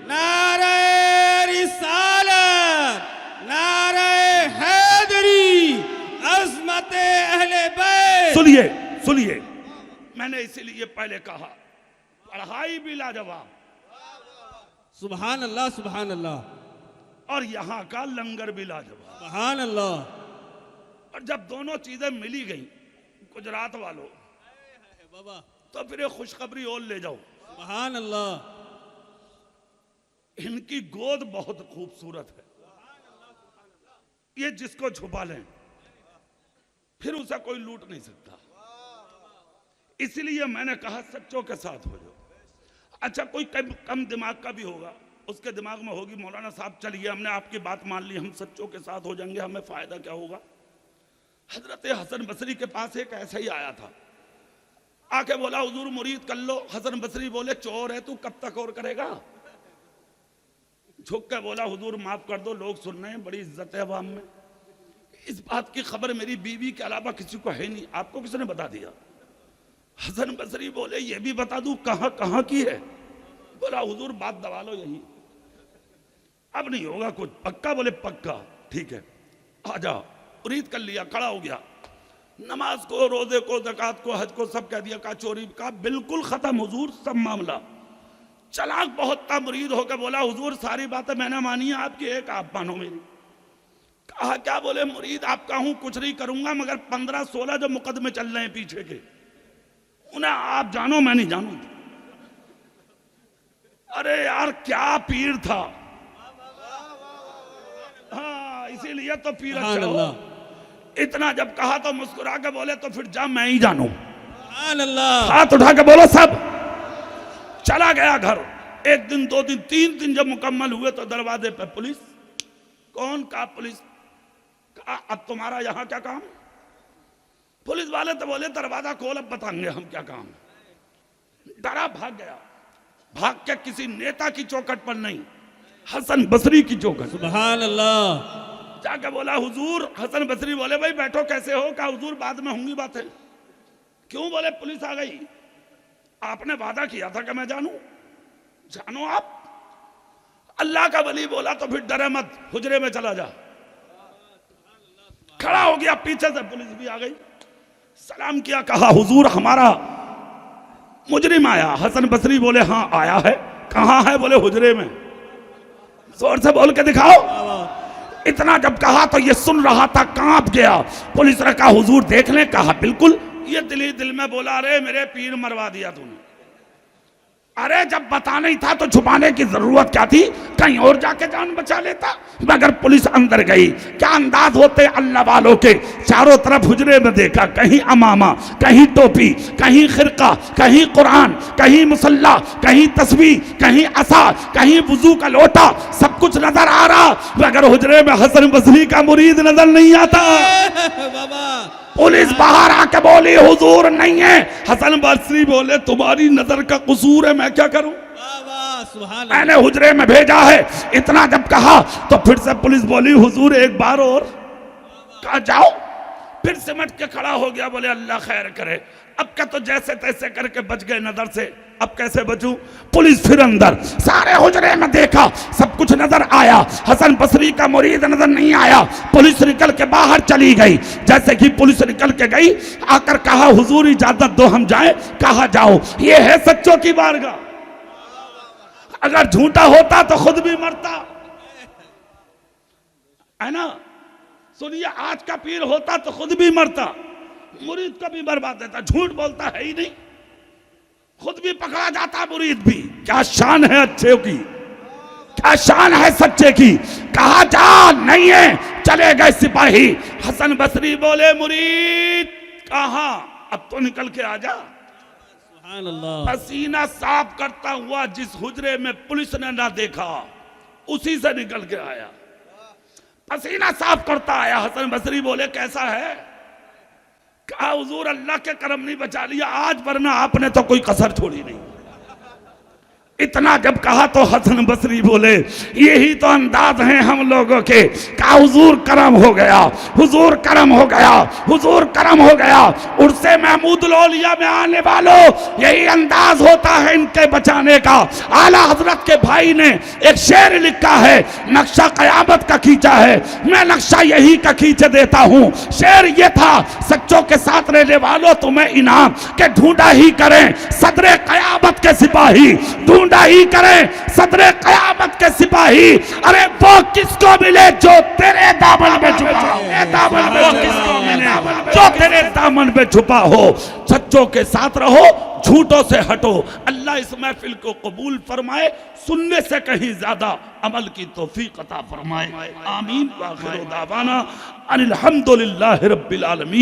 S4: नारे रिसालत, नारे हैदरी, अज़मते अहले बैत।
S1: सुनिए, मैंने इसीलिए पहले कहा पढ़ाई भी लाजवाब,
S4: सुभान अल्लाह, सुभान अल्लाह,
S1: और यहाँ का लंगर भी लाजवाब,
S4: सुभान अल्लाह।
S1: और जब दोनों चीजें मिली गई गुजरात वालों
S4: बाबा,
S1: तो फिर ये खुशखबरी और ले जाओ,
S4: सुभान अल्लाह।
S1: इनकी गोद बहुत खूबसूरत है, ये जिसको छुपा लें फिर उसे कोई लूट नहीं सकता। इसलिए मैंने कहा सच्चों के साथ हो जाओ। अच्छा कोई कम दिमाग का भी होगा, उसके दिमाग में होगी मौलाना साहब चलिए हमने आपकी बात मान ली, हम सच्चों के साथ हो जाएंगे, हमें फायदा क्या होगा। हजरत हसन बसरी के पास एक ऐसा ही आया था, आके बोला हुजूर मुरीद कर लो। हसन बसरी बोले चोर है तू, कब तक और करेगा। झुक के बोला हुजूर माफ कर दो, लोग सुन रहे हैं, बड़ी इज्जत है अवाम में, इस बात की खबर मेरी बीवी के अलावा किसी को है नहीं, आपको किसने बता दिया। हसन बसरी बोले ये भी बता दूं कहां की है। बोला हुजूर बात दबा लो यही, अब नहीं होगा कुछ, पक्का। बोले पक्का, ठीक है आ जाओ। मुरीद कर लिया, खड़ा हो गया, नमाज को, रोजे को, ज़कात को, हज को सब कह दिया। कहा चोरी का बिल्कुल खत्म हुजूर, सब मामला। चलाक बहुत था, मुरीद होकर बोला हुजूर सारी बातें मैंने मानी है आपकी, एक आप मानो मेरी। कहा क्या। बोले मुरीद आपका हूं, कुछ नहीं करूंगा, मगर 15-16 जो मुकदमे चल रहे हैं पीछे के उन्हें आप जानो मैं नहीं जानू। अरे यार क्या पीर था, हाँ इसीलिए तो पीर अच्छा हो। इतना जब कहा तो मुस्कुरा के बोले तो फिर जा मैं ही जानू। हाथ उठा के बोलो सब। चला गया घर। एक दिन, 2 दिन, 3 दिन जब मुकम्मल हुए तो दरवाजे पे पुलिस। कौन? कहा पुलिस। कहा अब तुम्हारा यहाँ क्या काम। पुलिस वाले तो बोले दरवाजा खोल, अब बताएंगे हम क्या काम। डरा भाग गया, भाग के किसी नेता की चौखट पर नहीं, हसन बसरी की चौखट।
S4: सुभान अल्लाह।
S1: जाके बोला हुजूर। हसन बसरी बोले भाई बैठो, कैसे हो। कहा हुजूर बाद में होंगी बातें। क्यों? बोले पुलिस आ गई, आपने वादा किया था कि मैं जानू। जानो आप। अल्लाह का वली बोला तो फिर डरे मत, हुजरे में चला जा। खड़ा हो गया, पीछे से पुलिस भी आ गई, सलाम किया, कहा हुजूर हमारा मुजरिम आया। हसन बसरी बोले हाँ आया है। कहाँ है? बोले हुजरे में। जोर से बोल के दिखाओ। इतना जब कहा तो ये सुन रहा था, कांप गया। पुलिस ने कहा हुजूर देख लें, कहा बिल्कुल। ये दिल में बोला, अरे मेरे पीर मरवा दिया तूने। अरे जब बता नहीं था तो छुपाने की जरूरत क्या थी, कहीं और जाके जान बचा लेता। मगर पुलिस अंदर गई, क्या अंदाज होते अल्लाह वालों के। चारों तरफ हुजरे में देखा, कहीं अमामा, कहीं टोपी, कहीं खिरका, कहीं कुरान, कहीं मुसल्ला, कहीं तस्बीह, कहीं असा, कहीं वुजू का लोटा, सब कुछ नजर आ रहा। मगर हुजरे में हसन बसरी का मुरीद नजर नहीं आता।
S4: बाबा
S1: पुलिस बाहर आके बोली हुजूर नहीं है। हसन बसरी बोले तुम्हारी नजर का कसूर है, मैं क्या करूं।
S4: बाबा सुभान अल्लाह।
S1: मैंने हुजरे में भेजा है। इतना जब कहा तो फिर से पुलिस बोली हुजूर एक बार और। कहा जाओ। फिर सिमट के खड़ा हो गया, बोले अल्लाह खैर करे। अब क्या तो जैसे तैसे करके बच गए नजर से। अब कैसे बचूं। पुलिस फिर अंदर, सारे हुजरे में देखा, सब कुछ नजर आया, हसन बसरी का मुरीद नजर नहीं आया। पुलिस निकल के बाहर चली गई। जैसे कि पुलिस निकल के गई, आकर कहा हुजूर इजाजत दो हम जाएं। कहा जाओ। ये है सच्चों की बारगाह। अगर झूठा होता तो खुद भी मरता, है ना। सुनिए, आज का पीर होता तो खुद भी मरता, मुरीद को भी बर्बाद देता। झूठ बोलता है ही नहीं, खुद भी पकड़ा जाता, मुरीद भी। क्या शान है अच्छे की, क्या शान है सच्चे की। कहा जा नहीं है। चले गए सिपाही। हसन बसरी बोले मुरीद कहां, अब तो निकल के आ जा।
S4: सुभान अल्लाह।
S1: पसीना साफ करता हुआ जिस हुजरे में पुलिस ने ना देखा, उसी से निकल के आया। पसीना साफ करता आया। हसन बसरी बोले कैसा है। कहा हुजूर अल्लाह के करम नहीं बचा लिया आज, वरना आपने तो कोई कसर छोड़ी नहीं। इतना जब कहा तो हसन बसरी बोले यही तो अंदाज है हम लोगों के। कहा हुजूर करम हो गया, हुजूर करम हो गया, हुजूर करम हो गया। उर्से महमूद लौलिया में आने वालों, यही अंदाज होता है इनके बचाने का। आला हजरत के भाई ने एक शेर लिखा है, नक्शा कयामत का खींचा है, मैं नक्शा यही का खींच देता हूँ। शेर ये था, सच्चों के साथ रहने वालों तुम्हें इनाम के ढूंढा ही करें सदरे कयामत के सिपाही, ढूंढा ही करें सदरे कयामत के सिपाही। अरे वो किसको मिले जो तेरे दामन में छुपा हो, दामन में किसको मिले जो तेरे दामन में छुपा हो। सच्चों के साथ रहो, झूठों से हटो। अल्लाह इस महफिल को कबूल फरमाए, सुनने से कहीं ज्यादा अमल की तौफीक अता फरमाए। आमीन। व आखिर दावाना अनिल हम्दुलिल्लाहि रब्बिल आलमीन।